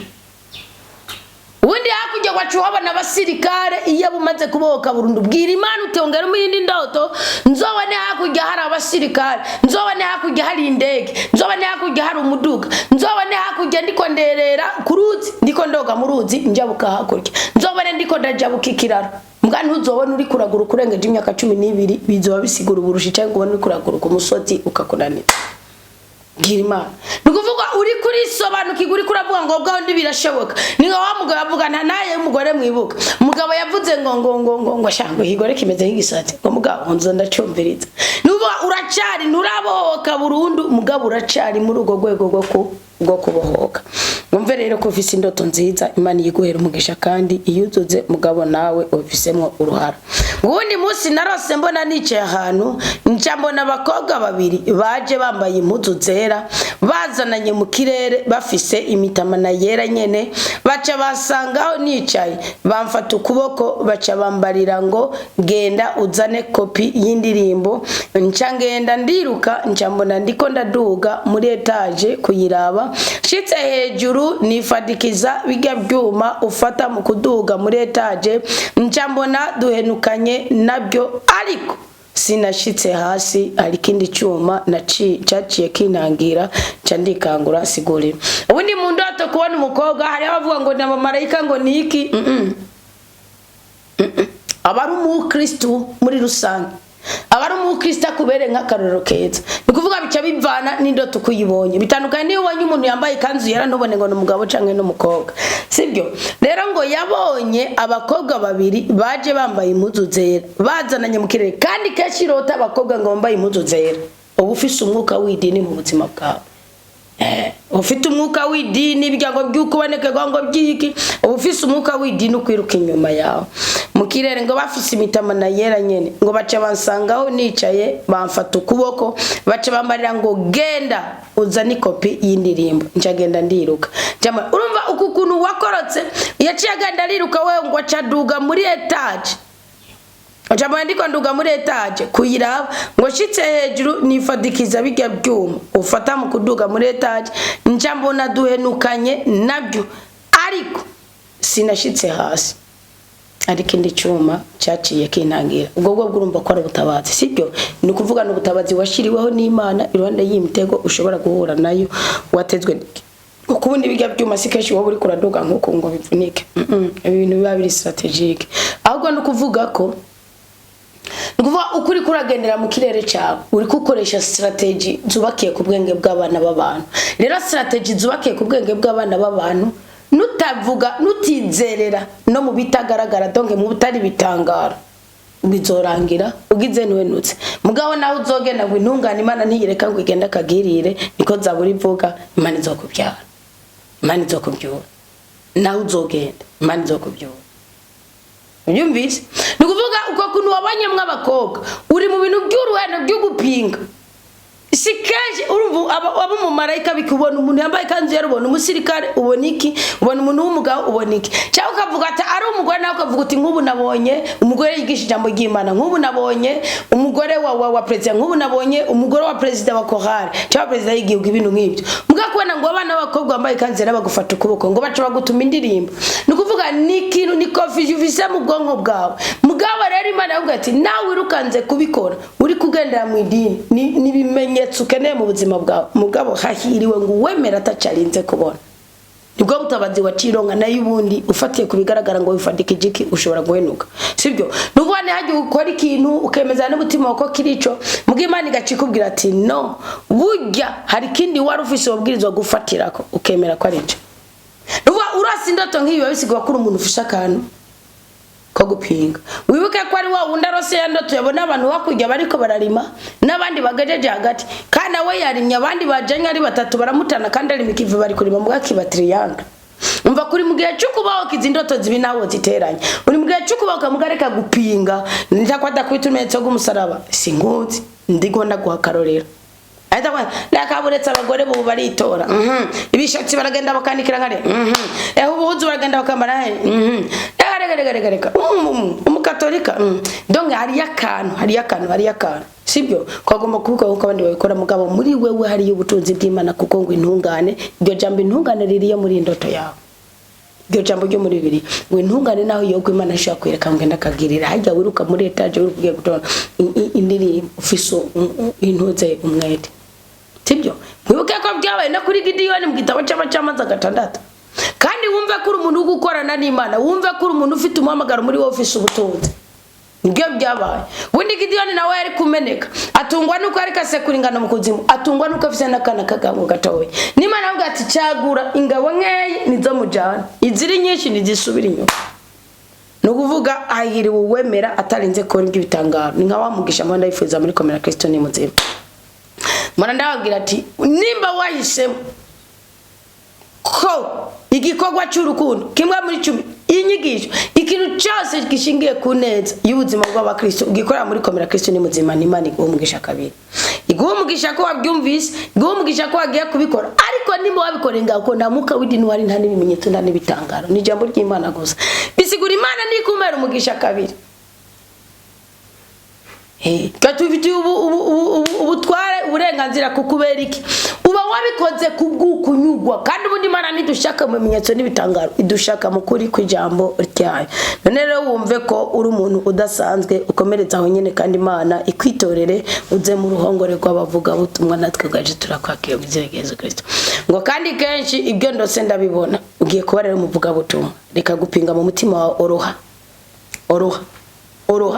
ubundi hakujya wacuhabana abasirikare iyo bumaze kubohoka burundu bwira Imana utongera mu yindi ndoto nzobone hakujya hari abasirikare nzobone hakujya hari indege nzobone hakujya hari umuduga nzobone hakujya ndiko nderera kuruzi ndiko ndoga mu ruzi njabuka hakurya nzobone ndiko ndajabuka ikiraro mbwa ntuzobone uri kuragura kurengeje imyaka 12 bizoba bisigura uburushi cyangwa ubone uri kuragura ku musozi ukakunanira Girima nukuvuga uri kuri sobanuki uri kuravuga ngo bwa ndi birashoboka ninga wa mugabo avugana naye umugore mwibuka mugabo yavuze ngo shango higore kimeze nk'igisate ngo mugabo nzo ndacyumviriza nuvuga uracari nurabohoka burundu mugabo uracari muri ugo gwego gwo kubohoka umve rero ko ufise indoto nziza Imana yiguhera umugisha kandi iyuzuze mugabo nawe ufisemo uruhara ubundi munsi narose mbona nicaye ahantu njambona abakobwa babiri baje bambaye impuzu zera bazananye mu kirere bafise imitamana yera nyene baca basangaho nicaye bamfata ukuboko baca bambarira ngo genda uzane kopi y'indirimbo nca ngenda ndiruka njambona ndiko ndaduga muri etage kuyiraba shitse hejuru nifadikiza bijya byuma ufata mu kuduga muri etage njambona duhenukanye nabyo ariko sinashitse hasi ari kindi cyuma naciye kinangira candikangura sigurira ubundi mu ndoto kubona umukobwa hari abavuga ngo na marayika ngo niki abari mu Kristo muri rusange abari mu Kristo kubere nk'akaroro keza bikuvuga bica bivana n'indoto kuyibonye bitandukanye niyo wanye umuntu yambaye kanzu yera ntubone ngo n'umugabo canke n'umukobwa sibyo rero ngo yabonye abakobwa babiri baje bambaye impuzu zera bazananye mu kirere kandi kashirota abakobwa ngo bambaye impuzu zera ubu ufise umwuka w'idini mu buzima bwawe ufite umwuka w'idini byago by'ukuboneka ngo byiki ufise umwuka w'idini ukwiruka inyuma yawe mu kirere ngo bafise imitamana yera nyene ngo baca bansangaho nicaye bamfata ukuboko baca bambarira ngo genda uzani kopi y'indirimbo njagenda ndiruka jama urumva ukukuntu wakorotse yaciye agenda ariruka wewe ngo acaduga muri etage acaba ndiko nduga muri etage kuyiraba ngo shitse hejuru nifadikiza bijya byuma ufata mu kuduga muri etage nca mbona duhenukanye nabyo ariko sinashitse hasi ariko indi cyuma cyaciye kintangira ubwo bwo urumva ko ari ubutabazi sibyo ni kuvuga n'ubutabazi washiriweho n'Imana iruhande y'imitego ushobora guhura nayo watezwe ukubundi bijya byuma sikeshi wowe uri kuraduga nkuko ngo bivunike ibintu biba biri strategique ahubwo no kuvuga ko nukuvuga ukuri kuragendera mu kirere cyawe uri gukoresha strategy zubakiye ku bwenge bw'abana b'abantu rero strategy zubakiye ku bwenge bw'abana b'abantu nutavuga nutizerera no mu bitagaragara donge mu butari bitangara bizorangira ugize nwenutse mugabo naho uzogenda ngo intungane Imana ntiyireka ngo igenda kagirire niko zaburi ivuga Imana izokubyara Imana izokubyura naho uzogenda Imana izokubyura unyumvise nukuvuga uko kuntu wabanyemwe abakobwa uri mu bintu by'uruheno byo gupinga sikeje urumvu abo mu marayika bikubona umuntu yambaye kanzu yarubona umusirikare uboniki ubona umuntu w'umugabo uboniki cyangwa ukavuga ati ari umugore nawe ukavuga uti nk'ubu nabonye umugore yigisha ijambo ry'Imana nk'ubu nabonye umugore wa president nk'ubu nabonye umugore wa president wa chorale cyangwa president y'igihugu ibintu nk'ibyo mugakubona ngo abana b'abakobwa bambaye kanzu yarabagufata ukuboko ngo baca bagutuma indirimbo nukuvuga nikintu ni confusion ufise mu bwonko bwawe mugabo rero Imana yavuga ati nawe wirukanze kubikora uri kugendera mu idini ni bimenye ukeneye mu buzima bwawe mugabo hahiriwe ngo wemera atacarinze kubona nibwo butabazi wacironka nayo ubundi ufatiye kubigaragara ngo wifadike igiki ushobora guhenuka sibyo nubone haje ukora ikintu ukemeza n'umutima wako kirico mugimana igacikubwira ati no burya hari kindi wari ufise wabwirizwa gufatirako ukemera ko ari cyo nuba urasi indoto nk'iyo bisigwa kuri umuntu ufisha akantu ko gupinga wibuke ko ari wa wundi arose yando tuyabona abantu bakujya bariko bararima nabandi bagajeje hagati kana we yarimye abandi bajanye ari batatu baramutana kandi ari mikivu bari kurima mu gakibatiri yanga umva kuri mu gihe cyukubaho kizindoto zibi nawo ziteranye uri mu gihe cyukubaho kamugareka gupinga nitakwada kwitumetso g'umusaraba singuzi ndigonda guhakarorera ahita kwa nakaburetse abagore bo baritora ibishatsi baragenda bakandikira nkare ubuhuzu baragenda bakambara reka umukatolika donc hari akantu sibyo kwagomba kuvuga uko abandi babikora mugabo muri wewe hari ubutunzi bw'Imana kuko ngo intungane iryo jambo intungane ririyo muri indoto yawe iryo jambo ryo muri bibiri ngo intungane naho yo kw'Imana ishaka kwereka ngo ngenda kagirira hajya wiruka muri etage uri kugiye gutora indirimbo ufiso intuze umwete sibyo wibuke ko byabaye na kuri Gideyoni mu gitabo cy'amaza gatandatu kandi wumve ko umuntu ugukorana n'Imana wumve ko umuntu ufite umuhamagaro muri wowe ufise ubutunzi nibyo byabaye wundi Gideyoni nawe yari kumeneka atungwa nuko ari kasekura ingano mu kuzimu atungwa nuko afise nakana kagango gatoye n'Imana avuga ati cyagura ingabo nkeyi nizo mujana iziri nyinshi nizisubira inyuma no kuvuga ahiriwe uwemera atarinze kora ibitangaro ni nka wamugisha mwanda yifuza muri komera Kristo ni muzima mwana ndababwira ati nimba wahisemo ko igikorwa cy'urukundo kimwe muri 10 inyigisho ikintu cyose gishingiye ku neza y'ubuzima bw'abakristo gikorera muri komera Kristo ni muzima ni Imana igumugisha kabiri igumugisha ko wabyumvise igumugisha ko wagiye kubikora ariko nimba wabikorenga ko ndamuka w'idini wari nta n'ibimenyetso nta n'ibitangaro ni jambo ry'Imana gusa bisigura Imana ni kumera umugisha kabiri katufiti ubutware uburenganzira kukubera iki uba wabikoze kubwukunyugwa kandi ubundi Imana nidushaka mu bimenyetso n'ibitangaro idushaka mu kuri kw'ijambo ryayo none rero wumve ko uri umuntu udasanzwe ukomereza aho nyene kandi Imana ikwitorere uze mu ruhongore rw'abavuga butumwa natwe gaje turakwakiye bizeregezo Kristo ngo kandi kenshi ibyo ndose ndabibona ugiye kuba rero muvuga butumwa reka gupinga mu mutima wa oroha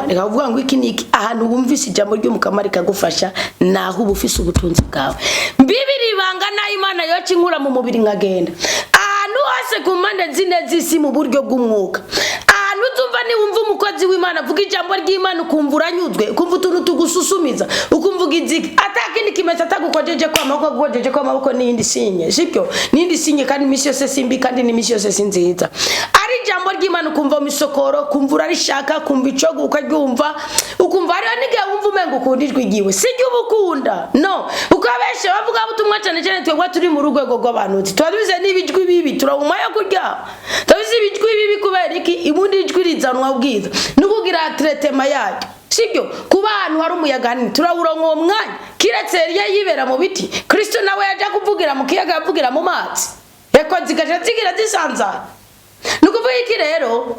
reka kuvuga ngo iki niki ahantu wumvise ijambo ry'umukamari kagufasha naho ubufise ubutunzi bwawe bibiri banga na Imana yo kinkura mu mubiri nkagenda ahantu hose ku mpande zine z'isi mu buryo bw'umwuka ahantu uzumva ni wumva umukozi w'Imana avuga ijambo ry'Imana ukumva uranyuzwe ukumva utuntu tugususumiza ukumva iziki atakindi kimeze atagukojeje kwa amaboko gukojeje kwa amaboko n'indi sinye sibyo n'indi sinye kandi imisi yose simbi kandi n'imisi yose sinziza ari ijambo ry'Imana ukumva misokoro kumva urarishaka kumva icogo ukaryumva ukumva ari nige wumva umengo ukundijwe igiwe sijye ubukunda no ukabeshe bavuga butumwa cyane cyane twebwe turi mu rugwego rw'abantu twabize n'ibijwi bibi turahumaya kurya tabize ibijwi bibi kubera iki ibundi ijwi rizanwa ubwiza nukugira tretema yayo sibyo kuba ahantu hari umuyaga turawuronka uwo mwanya kiretse Eliya yibera mu biti Kristo nawe yaje kuvugira mu kiyaga yavugira mu mazi eko zigaje zigira zisanzara nukuvuga iki rero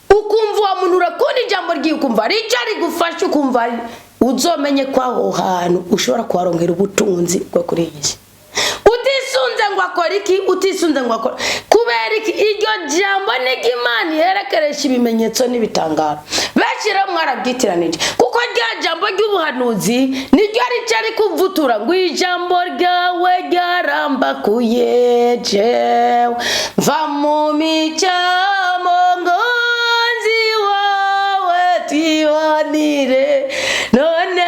ukumva wa muntu urakunda ijambo ry'ukumva ari cyari gufasha ukumva uzomenye ko aho hantu ushobora kuharongera ubutunzi bwo kuri iyi utisunze ngo akora iki utisunze ngo akora kubera iki iryo jambo n'Imana yerekeresha ibimenyetso n'ibitangaro bashira mwarabyitiranije kuko rya jambo ry'ubuhanuzi niryo ari cyari kuvutura ngo ijambo ryawe ryarambakuye jewe va mu micyamo ngonzi wawe tiwanire none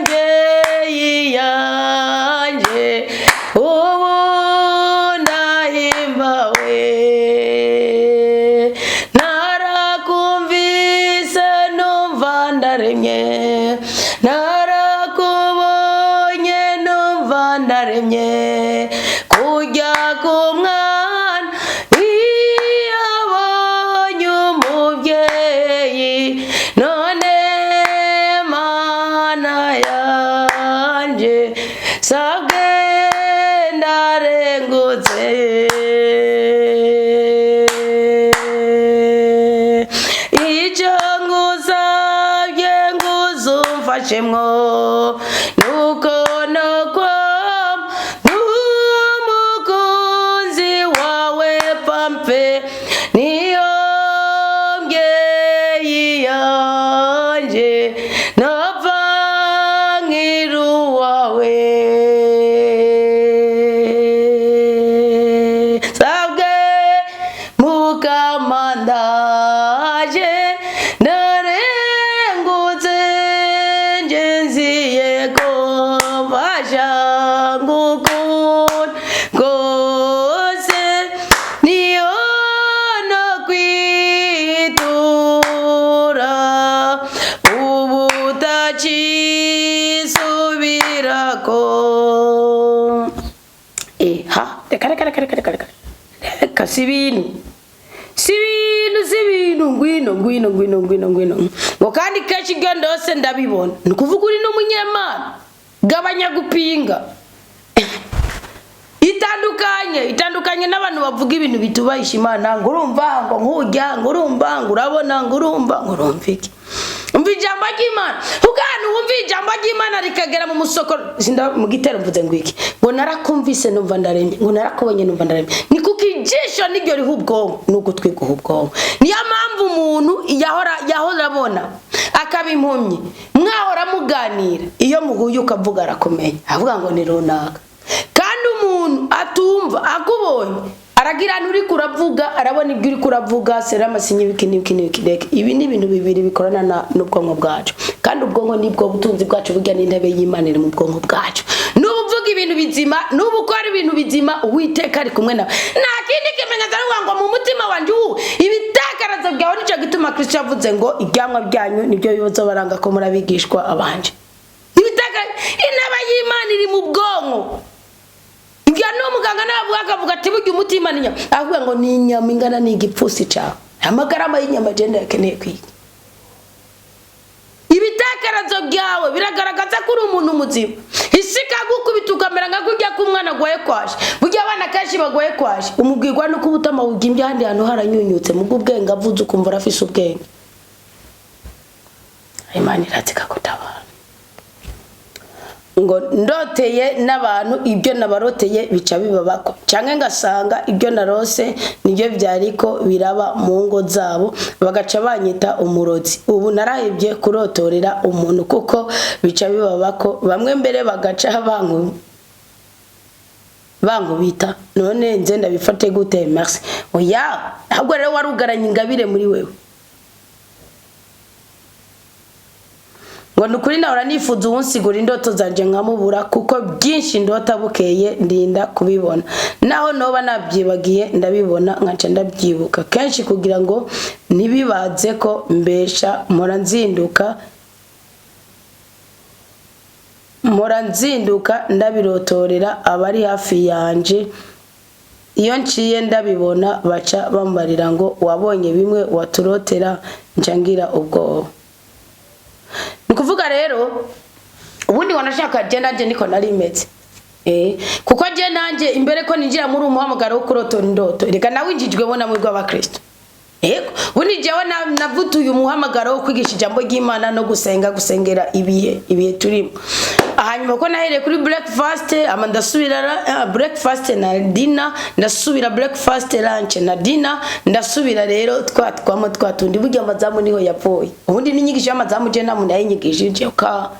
mbyeyi yanje ubu ndahimbawe narakumvise numva ndaremye narakubonye numva ndaremye kujya ku mwana iyo abonye umubyeyi none Mana yanje sabwe ndarengutse icyo ngusabye nguzumfashemwo nuko n'umukunzi wawe pampe niyo mbyeyi yanje napfa nk'iruwawe sabwe mukamandaje narengutse ngenziye ko mfasha ngukunda rwose niyo no kwitura ubu utacisubirako reka si ibintu ngwino ngo kandi kenshi ibyo ndose ndabibona ni ukuvuga uri n'umunyemana gabanya gupinga itandukanye n'abantu bavuga ibintu bitubahisha Imana ngo urumva ngo nkujya ngo urumva ngo urabona ngo urumva ngo urumva iki umva ijambo ry'Imana ugana wumva ijambo ry'Imana rikagera mu musoko mu gitero mvuze ngo iki ngo narakumvise numva ndaremye ngo narakubonye numva ndaremye ni kuko ijisho niryo riha ubwonko nuko twiguha ubwonko niyo mpamvu umuntu yahora abona akaba impumyi mwahora muganira iyo muhuye ukavuga arakomeye avuga ngo ni runaka kandi umuntu atumva akubonye aragira nturi kuravuga arabona ibyo uri kuravuga serama sinyibiki ibi ni ibintu bibiri bikorana n'ubwonko bwacu kandi ubwonko nibwo butunzi bwacu burya n'intebe y'Imana iri mu bwonko bwacu nubuvuga ibintu bizima nubukora ibintu bizima Uwiteka ari kumwe nawe nta kindi kimenyetso ngo mu mutima wanje ibitakarazo byawe nicyo gituma Kristo yavuze ngo ibyamwa byanyu nibyo bibazo baranga ko murabigishwa abanje intebe y'Imana iri mu bwonko ibyo n'umuganga navuga akavuga ati burya umutima ninya avuga ngo ni inyama ingana n'igipfusi cyawe amagarama y'inyama agenda yakeneye kwiga ibitakarazo byawe biragaragaza ko uri umuntu muzima isi ikagukubita ukamera nka kujya k'umwana agwaye kwaje burya abana kenshi bagwaye kwaje umubwirwa nuko ubutama bugimbye ahandi hantu haranyunyutse mu bw'ubwenge avuze ukumva arafise ubwenge Imana iratika kutabara ngo ndoteye n'abantu ibyo nabaroteye bica bibabako canke ngasanga ibyo narose nibyo byariko biraba mu ngo zabo bagaca banyita umurozi ubu narahebye kurotorera umuntu kuko bica bibabako bamwe mbere bagaca bankubita none nze ndabifate gute merci oya ahubwo rero warugaranye ingabire muri wewe ngo nukuri nawe nifuza unsigura indoto zanje nkamubura kuko byinshi ndota bukeye ndinda kubibona naho noba nabyibagiye ndabibona nkaca ndabyibuka kenshi kugira ngo nibibaze ko mbesha mpora nzinduka ndabirotorera abari hafi yanje iyo nciye ndabibona baca bambarira ngo wabonye bimwe waturotera ncangira ubwo. Nikuvuga rero ubundi wanashaka je nanje niko narimeze. Kuko je nanje imbere ko ninjira muri umuhamagaro wo kurotora indoto reka nawinjijwe bona muri rw'abakristo. Ubundi jewe navutuye umuhamagaro wo kwigisha ijambo ry'Imana no gusengera ibihe turimo. Hanyuma ko nahereye kuri breakfast ndasubira breakfast na dinner, ndasubira breakfast, lunch na dinner, ndasubira rero twatwamo twatundi burya amazamu niho yapfuye. Ubundi n'inyigisho y'amazamu je namuntu yayinyigishije ka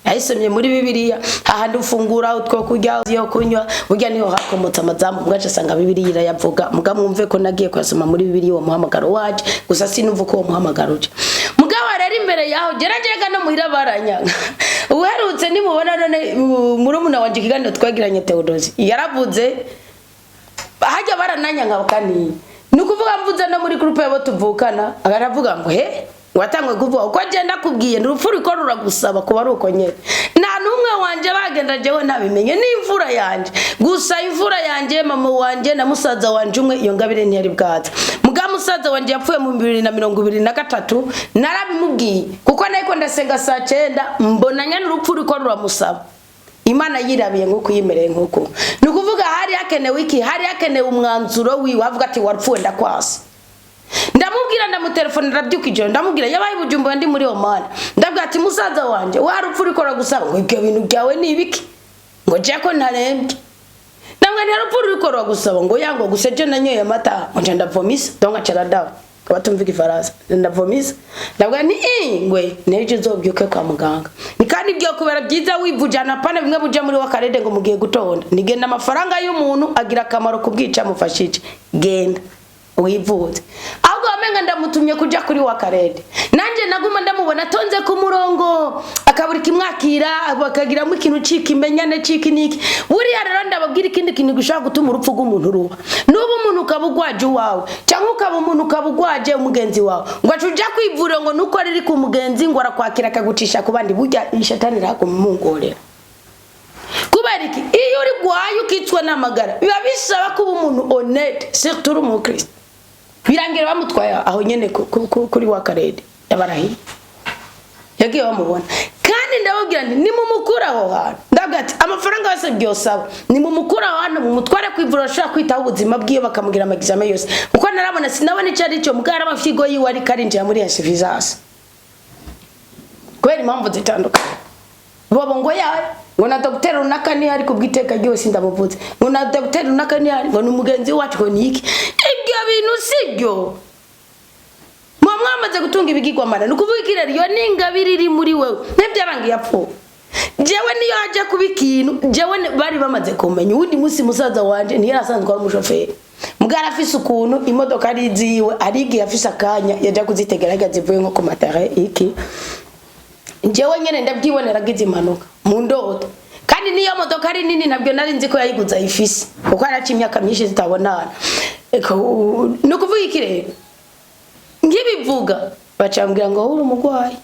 ayisomye muri Bibiliya hahandi ufungura utwo kurya yo kunywa burya niho hakomotsa amazamu bwaje asanga Bibiliya irayavuga muga mwumve ko nagiye kwasoma muri Bibiliya wo muhamagaro waje gusa sinumva ko muhamagaro uje mugabo rero imbere yaho geragega no muhira baranyanga uherutse nimubona none murumuna wanje kiganiro twagiranye Theodosi yaravuze hajya barananyanga bakani nukuvuga mvuze no muri groupe yabo tuvukana agaravuga ngo watangwe kuvuga uko agenda kubwiye n'urupfu riko ruragusaba kuba ari uko nyene nta numwe wanje bagenda jewe nabimenye n'imvura yanje gusa imvura yanje mama wanje na musaza wanje umwe iyo ngabire ntiyari bwaza muga musaza wanje yapfuye mu 2023 narabimubwiye kuko nayiko ndasenga saa 9 mbona nyane urupfu riko ruramusaba Imana yirabiye nko kuyimereye nk'uko nukuvuga hari hakenewe iki hari hakenewe umwanzuro wiwe avuga ati warupfuye ndakwasa ndamubwira ndamutelefone ndabyukije ndamubwira yabaye Bujumbura ndi muri Oman ndabwira ati musaza wanje warupfu rikora gusaba ngo ibyo bintu byawe ni ibiki ngo je ko ntarembye ndamwe ntarupfu rikora gusaba ngo yango guseje nanyoye amata ngo ndavomisa donga charadawa kabatumvika ifarasa ndavomisa ndabwira ni ngwe neje zobyuke kwa muganga ni kandi byo kubera byiza wivujana pane bimwe buje muri wakarede ngo mugiye gutonda nigenda amafaranga y'umuntu agira akamaro kubwica mufashije genda wivuze ahubwo wamenga ndamutumye kuja kuri wakarede nanje naguma ndamubona tonze ku murongo akaburi kimwakira akagiramo ikintu cikimenyane cikiniki buriya rero ndababwira ikindi kintu gishaka gutuma urupfu rw'umuntu ruba nubu umuntu ukabugwaje wawe cyangwa ukaba umuntu ukabugwaje umugenzi wawe ngo acuja kwivura ngo nuko riri ku mugenzi ngo arakwakira akagucisha ku bandi burya ishatani rakumungorera kubera iki iyo uri gwaye ukitswa n'amagara biba bisaba kuba umuntu honnête surtout mu Kristo birangira bamutwaya aho nyene kuri wakarede yabarahi yagiye bamubona kandi ndababwira nti ni mumukura aho hantu ndagati amafaranga yose byosaba ni mumukura aho hantu mumutware kwivura shaka kwitaho ubuzima bwiye bakamugira amagizame yose uko narabona sinabona icari cyo mugara amafigo yiwe ari karinjira muri insuffisance kweri impamvu zitandukanye bobo ngo yaye ngo na docteur runaka ni hari kubwiteka ryose ndamuvuze ngo na docteur runaka ni hari ngo n'umugenzi wacu ngo niki ibyo bintu sibyo mwamaze gutunga ibigirwa mana nukuvugikira ryo n'ingabire iri muri wewe n'ibyarangiye apfu jewe niyo aje kubikintu jewe bari bamaze kumenya undi musi musaza wanje ni yarasanzwe ari umushoferi mugara afise ukuntu imodoka ari ziwe arigiye afise akanya yaje kuzitegerageza zivuye nko ku matare iki jewe nyene ndabyibonera gize impanuka mu ndoto kandi niyo modoka ari nini nabyo nari nzi ko yayiguza ifise uko araci imyaka myinshi zitabonana nukuvuga ikirere ngibivuga bacambwira ngo uri umugwayi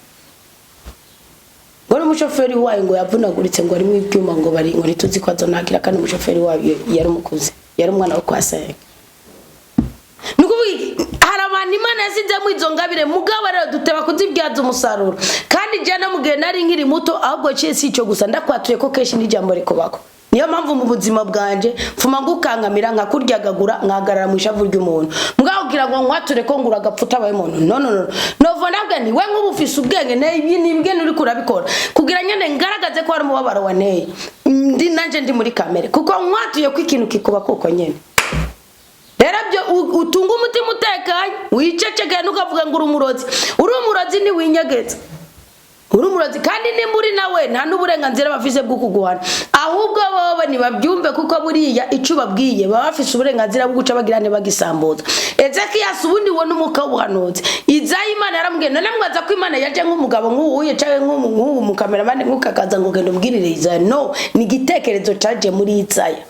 ngo umushoferi wayo ngo yavunaguritse ngo ari mu ibyuma ngo bari ngo nituzi ko azonagira kandi umushoferi wayo yari umukuze yari umwana wo kwasenga nukuvuga harabana Imana yasizemo izo ngabire mugabo rero duteba kuzibyaza umusaruro kandi je namugiye nari nkiri muto ahubwo cye si cyo gusa ndakwatuye ko keshi n'ijambo rikobako niyo mpamvu mu buzima bwanje mfuma ngukangamira nkakuryagagura nkagarara mu ishavu ry'umuntu mugabo kugira ngo nkwature ko ngura gapfuta baye umuntu no novona bwa ni we nk'ubufise ubwenge n'imbwe uri kurabikora kugira nyene ngaragaze ko ari umubabaro wa neye ndi nanje ndi muri kamere kuko nkwatuye ko ikintu kikuba koko nyene rero byo utunga umutima utekanye wicecekeye nukavuga ngo uri umurozi ni winyegeza uri umurozi kandi nimburi nawe nta n'uburenganzira bafise bwo kuguhana ahubwo bobo ni babyumve kuko buriya ico babwiye baba bafise uburenganzira bwo guca bagirane bagisambuza Ezekias ubundi wo n'umuka ubuhanuzi izayi Imana yaramubwiye none mwaza ko Imana yaje nk'umugabo nk'uwuye cawe nk'umu mu cameraman nk'ukakaza ngo genda ubwirire Izayi no ni gitekerezo caje muri Izayi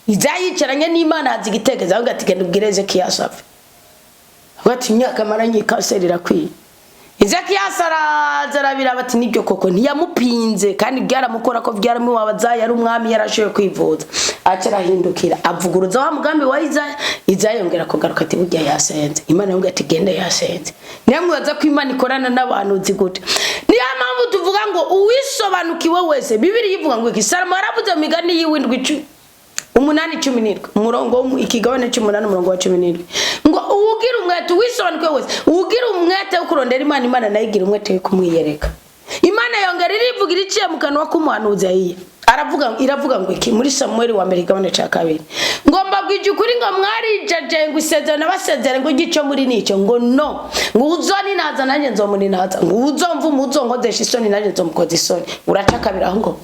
yicaranye n'Imana hazi igitekerezo ahubwo ati genda ubwire Ezekias afi bati imyaka maranye kanseri irakwiye Izakiyasi arazarabira bati nibyo koko ntiyamupinze kandi byaramukora ko byaramubabaza yari umwami yarashoye kwivuza acarahindukira avuguruza wa mugambi wa Izaya yongera kugaruka ati burya yasenze Imana yongera ati genda yasenze nyamwaza ko Imana ikorana n'abantu zigute niyo mpamvu tuvuga ngo uwisobanukiwe wese Bibiri yivuga ngo Salomo yaravuze migani y'indwi 8:17 umurongo ikigabane cy'umunani umurongo wa 17 ngo uwugira umwete wisobanukiwe wese uwugira umwete ukurondera Imana nayigira umwete kumwiyereka Imana yongera irivugira iciye mu kanwa k'umuhanuzi Ayiya iravuga ngo iki muri Samuel wa mbere igabane cya 2 ngo mbabwije ukuri ngo mwarijaje ngo isezerano n'abasezerano ngo gico muri nico ngo no ngo uzoni naza nanjye nzomuninaza ngo uzomva umuzonkozesha isoni nanjye nzomukoza isoni uracakabira ngo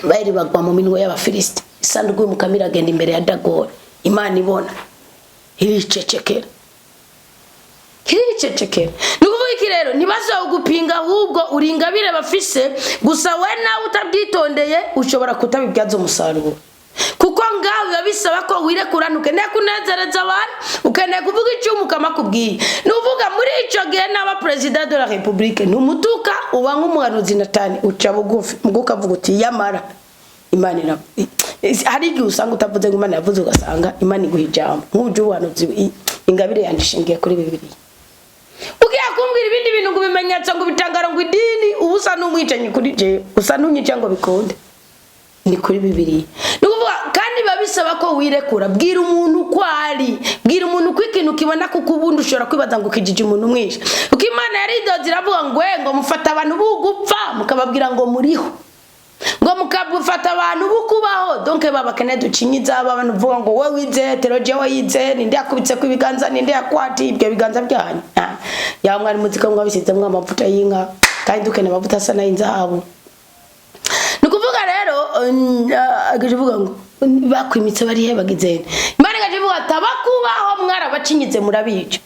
bari bagwa mu minwe y'Abafilisiti isanduku y'umukamira agenda imbere ya Dagoni Imana ibona iricecekera nukuvuga iki rero nibazo gupinga ahubwo uri Ingabire bafise gusa we nawe utabyitondeye ushobora kutabibyaza umusaruro kuko ngaho yabisaba ko wirekuranuke nekunezereza abantu ukeneye kuvuga icyo umukama kubwiye nuvuga muri ico gihe n'aba president de la République numutuka uba nk'umuhanuzi Natani uca bugufi mugukavuga uti yamara Imana hari igihe usanga utavuze ngo Imana yavuze ugasanga Imana iguha ijambo nk'uje ubuhanuzi Ingabire yandishingiye kuri Bibiliya ugiye kumbwira ibindi bintu ngo bimenyetso ngo bitangara ngo idini ubusa n'umwicanyi kuri je usa n'unyica ngo bikonde ni kuri Bibiliya nukuvuga kandi babisaba ko wirekura bwira umuntu kwari bwira umuntu kwikintu kibona kuko ubundi ushobora kwibaza ngo kijije umuntu mwisha uko Imana yaridoze iravuga ngo mufata abantu bugupfa mukababwira ngo muriho ngo mukabufata abantu bukubaho donc babakene ducinyiza abantu vuga ngo we wize teology we yize ninde yakubitse ku biganza ninde yakwati ibyo biganza byanyu ya mwari muzika ngo abisize mwa amavuta y'inka kandi dukene amavuta sana y'inzahabu nukuvuga rero agajivuga ngo bakwimitse bari he bagizene Imana gajivuga atabakubaho mwara bacinyize murabica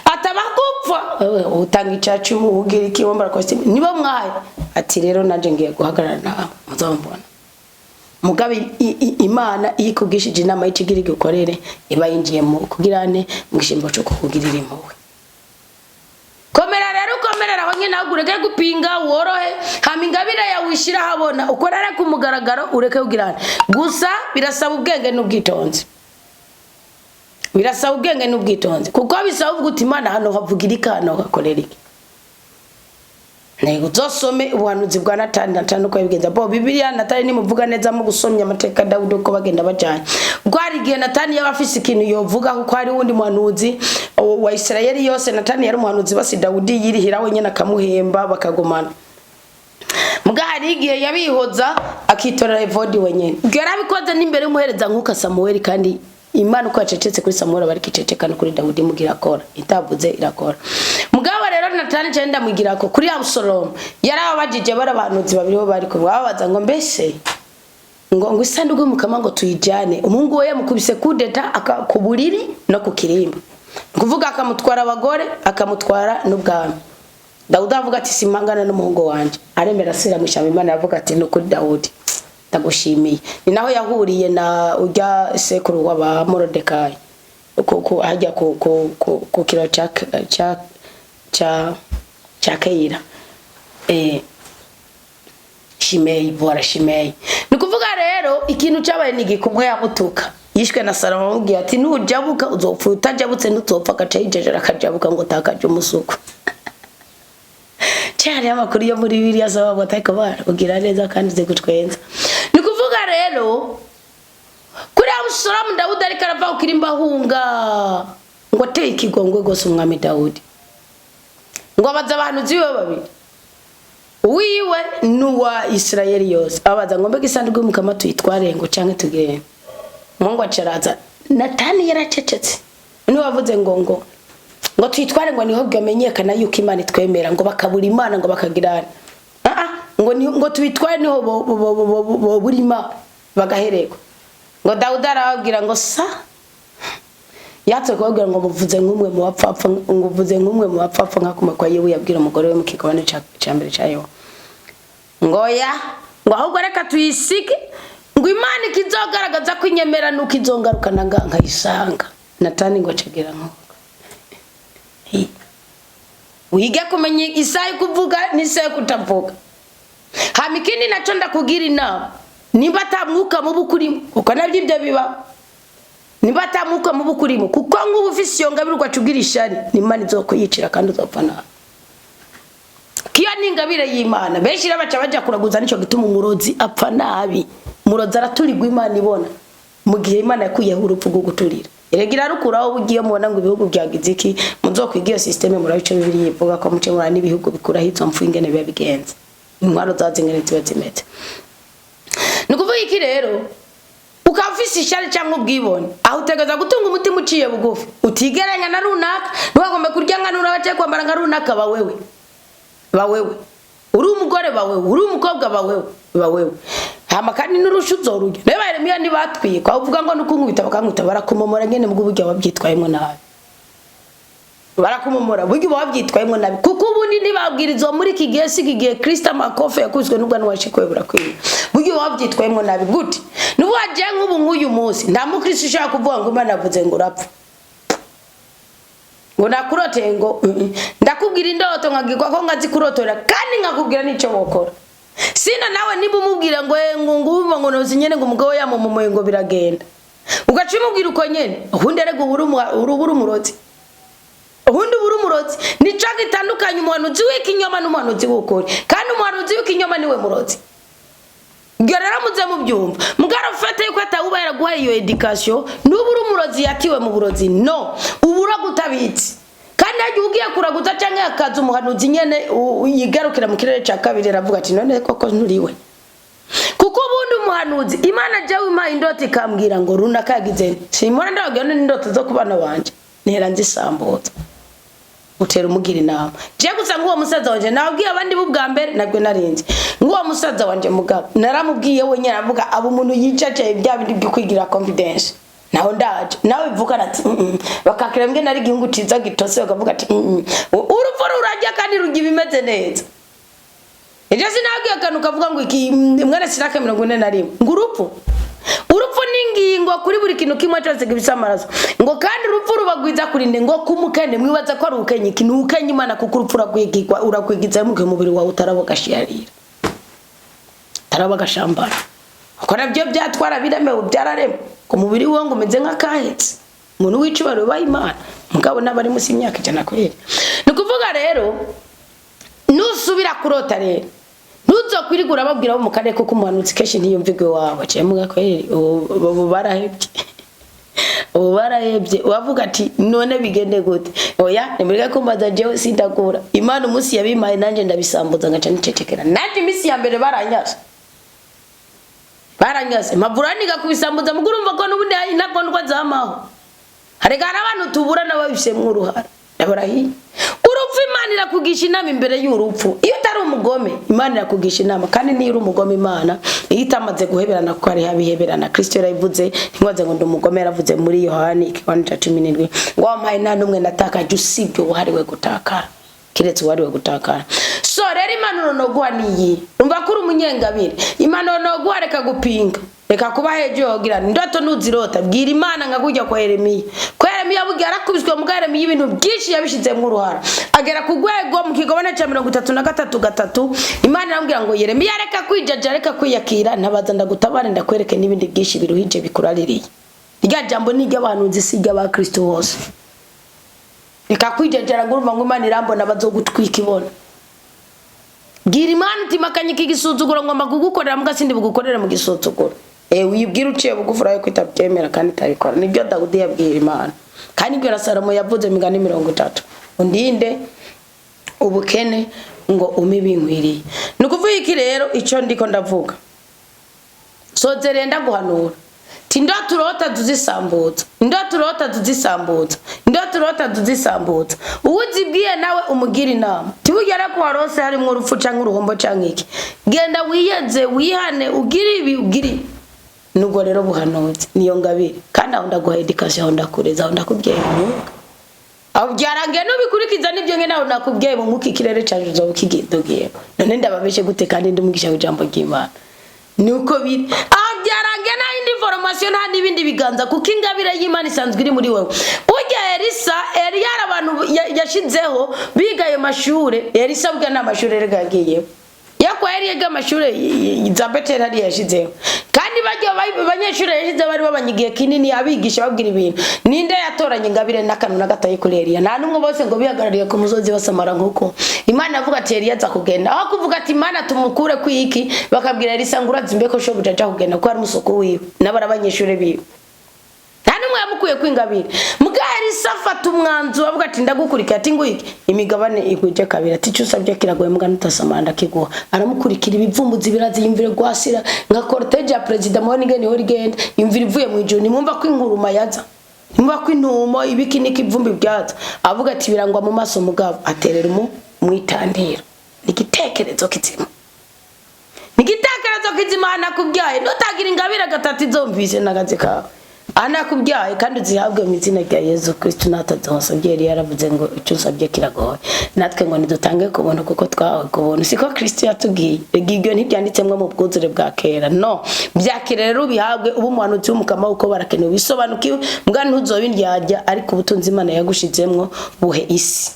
atabakupfa utanga icacu ugira ikibombara costume nibo mwaye ati rero naje ngiye guhagarara nawe muzambona mugabe Imana ikubwishije inama y'ikigiri gukorere iba yinjiye mu kugirane mu gishimbo cyo kukugirira impuhwe komera rero komerera aho nyine agureke gupinga worohe hama Ingabire yawishira habona ukorere ku mugaragaro ureke kugirana gusa birasaba ubwenge n'ubwitonzi birasaba ubwenge n'ubwitonzi kuko bisaba uvuga uti Imana hano havugira ikano hakorera iki nego zosome ubuhanuzi bwa Natani uko yabigenza bo Bibiliya Natani nimuvuga neza mu gusomya amateka Dawudi uko bagenda bajanye gwari gihe Natani yabafise ikintu yovuga kuko ari wundi muhanuzi wa Isirayeli yose Natani yari umuhanuzi basi Dawudi yirihira wenyene akamuhemba bakagumana mugari igihe yabihoza akitorera evodi wenyene yarabikoze n'imbere y'umuhereza nkuka Samuel kandi Imana uko yacecetse kuri Samuel bari kiceceka no kuri Dawudi mugira akora itavuze irakora mugabo rero Natani cyenda mugira ko kuri Abusalomu yarabajije barabahanuzi babiri bo bari kubabaza ngo mbese ngo isanduku y'umukama ngo tuyijane umuhungu we yamukubise kudeta akakuburiri no kukirimba kuvuga akamutwara abagore akamutwara n'ubwami Dawudi avuga ati simangana n'umuhungu wanje aremera sira mushama Imana yavuga ati no kuri Dawudi ndagushimiye ni naho yahuriye na ujya sekuru w'aba Morodekayi kuko ajya ku kiro cha Keira Shimei bora Shimei nukuvuga rero ikintu cyabaye nigikumwe yamutuka yishwe na Salomo amubwiye ati nujabuka uzopfa utajabutse ntuzopfa gacayijeje akajabuka ngo takaje umusuko cyari amakuru yo muri Bibiliya saba bataka bara ugira neza kandi ze gutwenza nikuvuga rero kuri Abusalomu Dawudi ariko arava ukirimba hunga ngo teye ikigongwe gose umwami Dawudi ngo abaza abantu ziwe babiri wiwe nuwa Isirayeli yose abaza ngo mbega isanduku y'umukama tuyitware ngo canke tugire ngo acaraza Natani yaracecetse ni wavuze ngo tuyitware ngo niho bwamenyekana yuko Imana itwemera ngo bakabura Imana ngo bakagirana ngo tubitware niho bo burima bagahereko ngo Dawudi arababwira ngo sa yatse kubabwira ngo muvuze nk'umwe mu bapfapfa ngo uvuze nk'umwe mu bapfapfa nkakumakwa yewe yabwira umugore we mu kigabane ca mbere cyayo ngo ya ngo ahubwo reka tuyisige ngo Imana ikizogaragaza ko inyemera nuko izongarukana nkayisanga Natani ngo acegera nko wige kumenya isaha kuvuga n'isaha kutavuga. Hama ikindi naco ndakugira inama, nimba atamwuka mubi ukurimo, uko nabyo ibyo biba, nimba atamwuka mubi ukurimo, kuko nk'ubu ufise iyo ngabire ugacugira ishari, n'Imana izokuyicira kandi uzopfa nabi. Kiyo ni ingabire y'Imana, benshi baca baja kuraguza nico gituma umurozi apfa nabi. Umurozi araturirwa Imana ibona, mu gihe Imana yakuyeho urupfu rwo guturira. Eregira rukuraho bugiye mubona ngo ibihugu byagize iki, muzokwigiye systeme murabice bibiri yivuga ko muce murana ibihugu bikuraho izo mfu ingene biba bigenza. Intwaro zazingene ziba zimeze. Nukuvuga iki rero, ukafisi ishari cyangwa ubwibone, aho utegeza gutunga umutima uciye bugufi, utigeranya na runaka, nubagombe kurya nka nura bace kwambara nka runaka bawewe. Uri umugore bawewe, uri umukobwa bawewe. Hama kandi n'urushu zoruge. Neba Yeremiya ni batwiye, kwa uvuga ngo nukunkubita bakankubita barakumomora ngene mu buryo wabyitwayemo nabi. Barakumomora buryo wabyitwayemo nabi. Kuko ubundi nibabwirizo muri kigihe sigiye Kristo amakofe yakuzwe n'ubwo n'uwashikwe burakwiye. Buryo wabyitwayemo nabi gute? Nubu waje nk'ubu nk'uyu munsi, nta mu Kristo ushaka kuvuga ngo Imana yavuze ngo urapfa. Ngo nakurote ngo ndakubwira indoto nkagirwa ko ngazikurotora kandi nkakubwira nico bokora. Sina nawe niba umubwira ngo ngumva ngo nozi nyene ngo umugabo yamumomoye ngo biragenda. Ugaca umubwira uko nyene, ubundi arego urubura umurozi. Ubundi ubura umurozi nico gitandukanye umuhanuzi w'ikinyoma n'umuhanuzi w'ukuri. Kandi umuhanuzi w'ikinyoma niwe murozi. Gerera muze mu byumva. Mugarafate yuko atawuba yaraguhaye iyo education, n'ubura umurozi yatiwe mu burozi. No, ubura gutabitsi. Kandi aje ugiye kuraguza canke akaza umuhanuzi nyene yigarukira mu kirere ca kabiri ravuga ati none koko nturiwe. Kuko ubundi umuhanuzi Imana jawe ima indoti kambwira ngo runaka yagize. Simona ndabagana n'indoto zo kubana banje. Nera nzisambuza. Utera umugira inama. Je gusa ngo uwo musaza wanje nabwiye abandi bubwa mbere nabwe narinzi. Ngo uwo musaza wanje mugabo naramubwiye we nyara avuga abo umuntu yicaye bya bindi byo kwigira confidence. Naho ndaje nawe bivuga ati bakakira mbwe nari gihugu ciza gitose bakavuga ati urupfu rurajya kandi rugi bimeze neza. Ejo sinabwiye kanu kavuga ngo iki mwene siraka 41 ngo urupfu ningingo kuri buri kintu kimwe cyose gibisamarazo ngo kandi urupfu rubagwiza kurinde ngo kumukende mwibaza ko ari ukenye ikintu ukenye Imana kuko urupfu ragwigirwa urakwigiza mu mubiri wawe utarabogashiyarira tarabagashambara uko nabyo byatwara biremewe byarareme ku mubiri wo ngo meze nk'akahetse umuntu wicibaro bayimana mugabo nabari musi imyaka 100 kweri nikuvuga rero nusubira kurota rero nuzo kwirigura babwira bo mukane ko kumuhanutse keshi ntiyumvigwe wawe cyemuga kweri barahebye wavuga ati none bigende gute oya nimureke kumbaza jewe sindakura Imana umusi yabimaye nanje ndabisambuza ngaca nicecekera nanje misi ya mbere baranyase mavurani gakubisambuza mugurumva ko nubundi inakondwa zamaho haregara abantu tubura nababishe mwuruhara nabarahi urupfu Imana irakugisha inama imbere y'urupfu iyo utari umugome Imana irakugisha inama kandi niyo uri umugome Imana itamaze guheberana ko ari habiheberana Kristo yaravuze ntiwaze ngo ndumugome yaravuze muri Yohani 1:17 ngo amaye nta numwe natakaje usibye uhariwe gutakara kiretse uhariwe gutakara so rero Imana no guha niyi umva kuri umunyengabire Imana no guha reka gupinga reka kuba hejo yogira ndoto nuzirota bwira Imana ngakujya kwa Yeremiya bugira arakubiswe mu Yeremiya ibintu byinshi yabishize mu ruhara agera ku gwego mu kigobana cya 33 Imana irambwira ngo Yeremiya reka kwijaja reka kwiyakira ntabaza ndagutabara ndakwereke n'ibindi byinshi biruhije bikuraririye rya jambo nijya abantu nzisiga ba Kristo hose reka kwijaja ngurumva ngo Imana irambona bazogutwika ibona gira Imana timakanye kigisuzuguro ngomba kugukorera mugasindi bugukorera mu gisuzuguro wibwira uciye bugufura yo kwitabyemera kandi tabikora nibyo Dawudi yabwira Imana kandi ibyo Salomo yavuze migani 30 undinde ubukene ngo umibinkwiriye nukuvuga iki rero ico ndiko ndavuga sozerenda guhanura tindoturota tuzisambuza uwuzibwiye nawe umugira inama tibugera ko warose hari mu rupfu canke uruhombo canke iki genda wiyenze wihane ugiri nugo rero buhanuzi niyo ngabire kandi aho ndaguha education aho ndakureza aho ndakubwiye aho byarangiye no bikurikiza nibyo nge naho nakubwiye mu muki kirere cyaje zo kigidogiye none ndababeshe gute kandi ndumugisha ijambo ry'Imana nuko biri byarangiye na indi information nta nibindi biganza kuko ingabire y'Imana isanzwe iri muri wewe ujye Elisa yari abantu yashizeho biga ayo mashure. Elisa bwa n'amashure regagiye yakwa yari yiga amashure za Beteli hari yashizeho kandi bajyo abanyeshure yashize bari babanyigiye kinini abigisha babwira ibintu ninde yatoranye Ngabire n'akantu nagataye kuri Eliya nta numwe bose ngo bihagarariye ku musozi basamara nkuko Imana avuga ati Eliya aza kugenda aho kuvuga ati Imana tumukure kwiki bakabwira Elisa ngo urazimbe ko shobuja aja kugenda ko ari musoko wiwe n'abara abanyeshure biwe numwe yamukuye kwingabire muga Elisa afata umwanzu avuga ati ndagukurikira ati ngwiki imigabane iguje kabira ati cyusabye kiragoye muga nutasamanda kiguha aramukurikira ibivumbuzi birazi yimvire gwasira nka cortege ya president Morning ni horigenda imvire ivuye mu ijuru nimumva ko inguruma yaza nimumva ko intumo ibikiniki ivumbi byaza avuga ati birangwa mu maso mugabo aterera mwitandira nigitekerezo kizima anakubyaye nutagira ingabire gatatu zomvise nagaze kawe anakubyaye kandi uzihabwe mu izina rya Yesu Kristo natazonsabye yari yaravuze ngo icyo usabye kiragoye natwe ngo nidutange kubona kuko twawe kubona siko Kristo yatubwiye igibyo ntibyanditsemwe mu bwuzure bwa kera no byakire rero bihabwe ubu muhanuzi w'umukama uko barakenewe bisobanukiwe mbwa ntuzobindyarya ariko ubutunzi Imana yagushizemwo buhe isi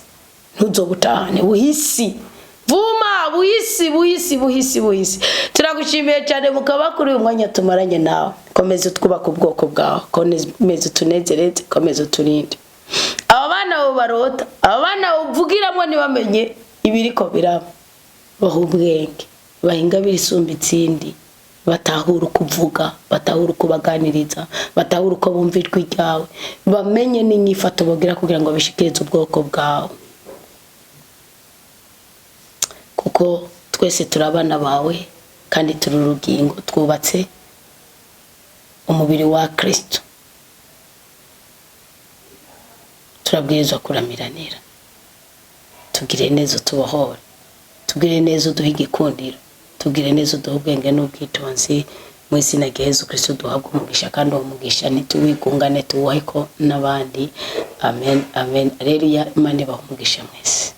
ntuzobutahane buhisi vuma buhisi turagushimiye cyane mukaba kuri uyu mwanya tumaranye nawe komeza twubaka ubwoko bwawe komeza tunezereze komeza turinde abana bo barota abana uvugiramo nibamenye ibiriko biraba bahubwenge bahinga birisumba itsindi batahura kuvuga batahura kubaganiriza batahura ko bumva ijwi ryawe bamenye n'inyifato bogira kugira ngo bishikirize ubwoko bwawe kuko twese turabana bawe kandi tururugingo twubatse umubiri wa Kristo turabwirizwa kuramiranira tugire neza tubohore tugire neza duhe igikundiro tugire neza duhe ubwenge n'ubwitonzi mu izina rya Yesu Kristo duhabwe umugisha kandi uwo mugisha ntituwigungane tuwuhe ko n'abandi amen Haleluya Imana ibahe umugisha mwese.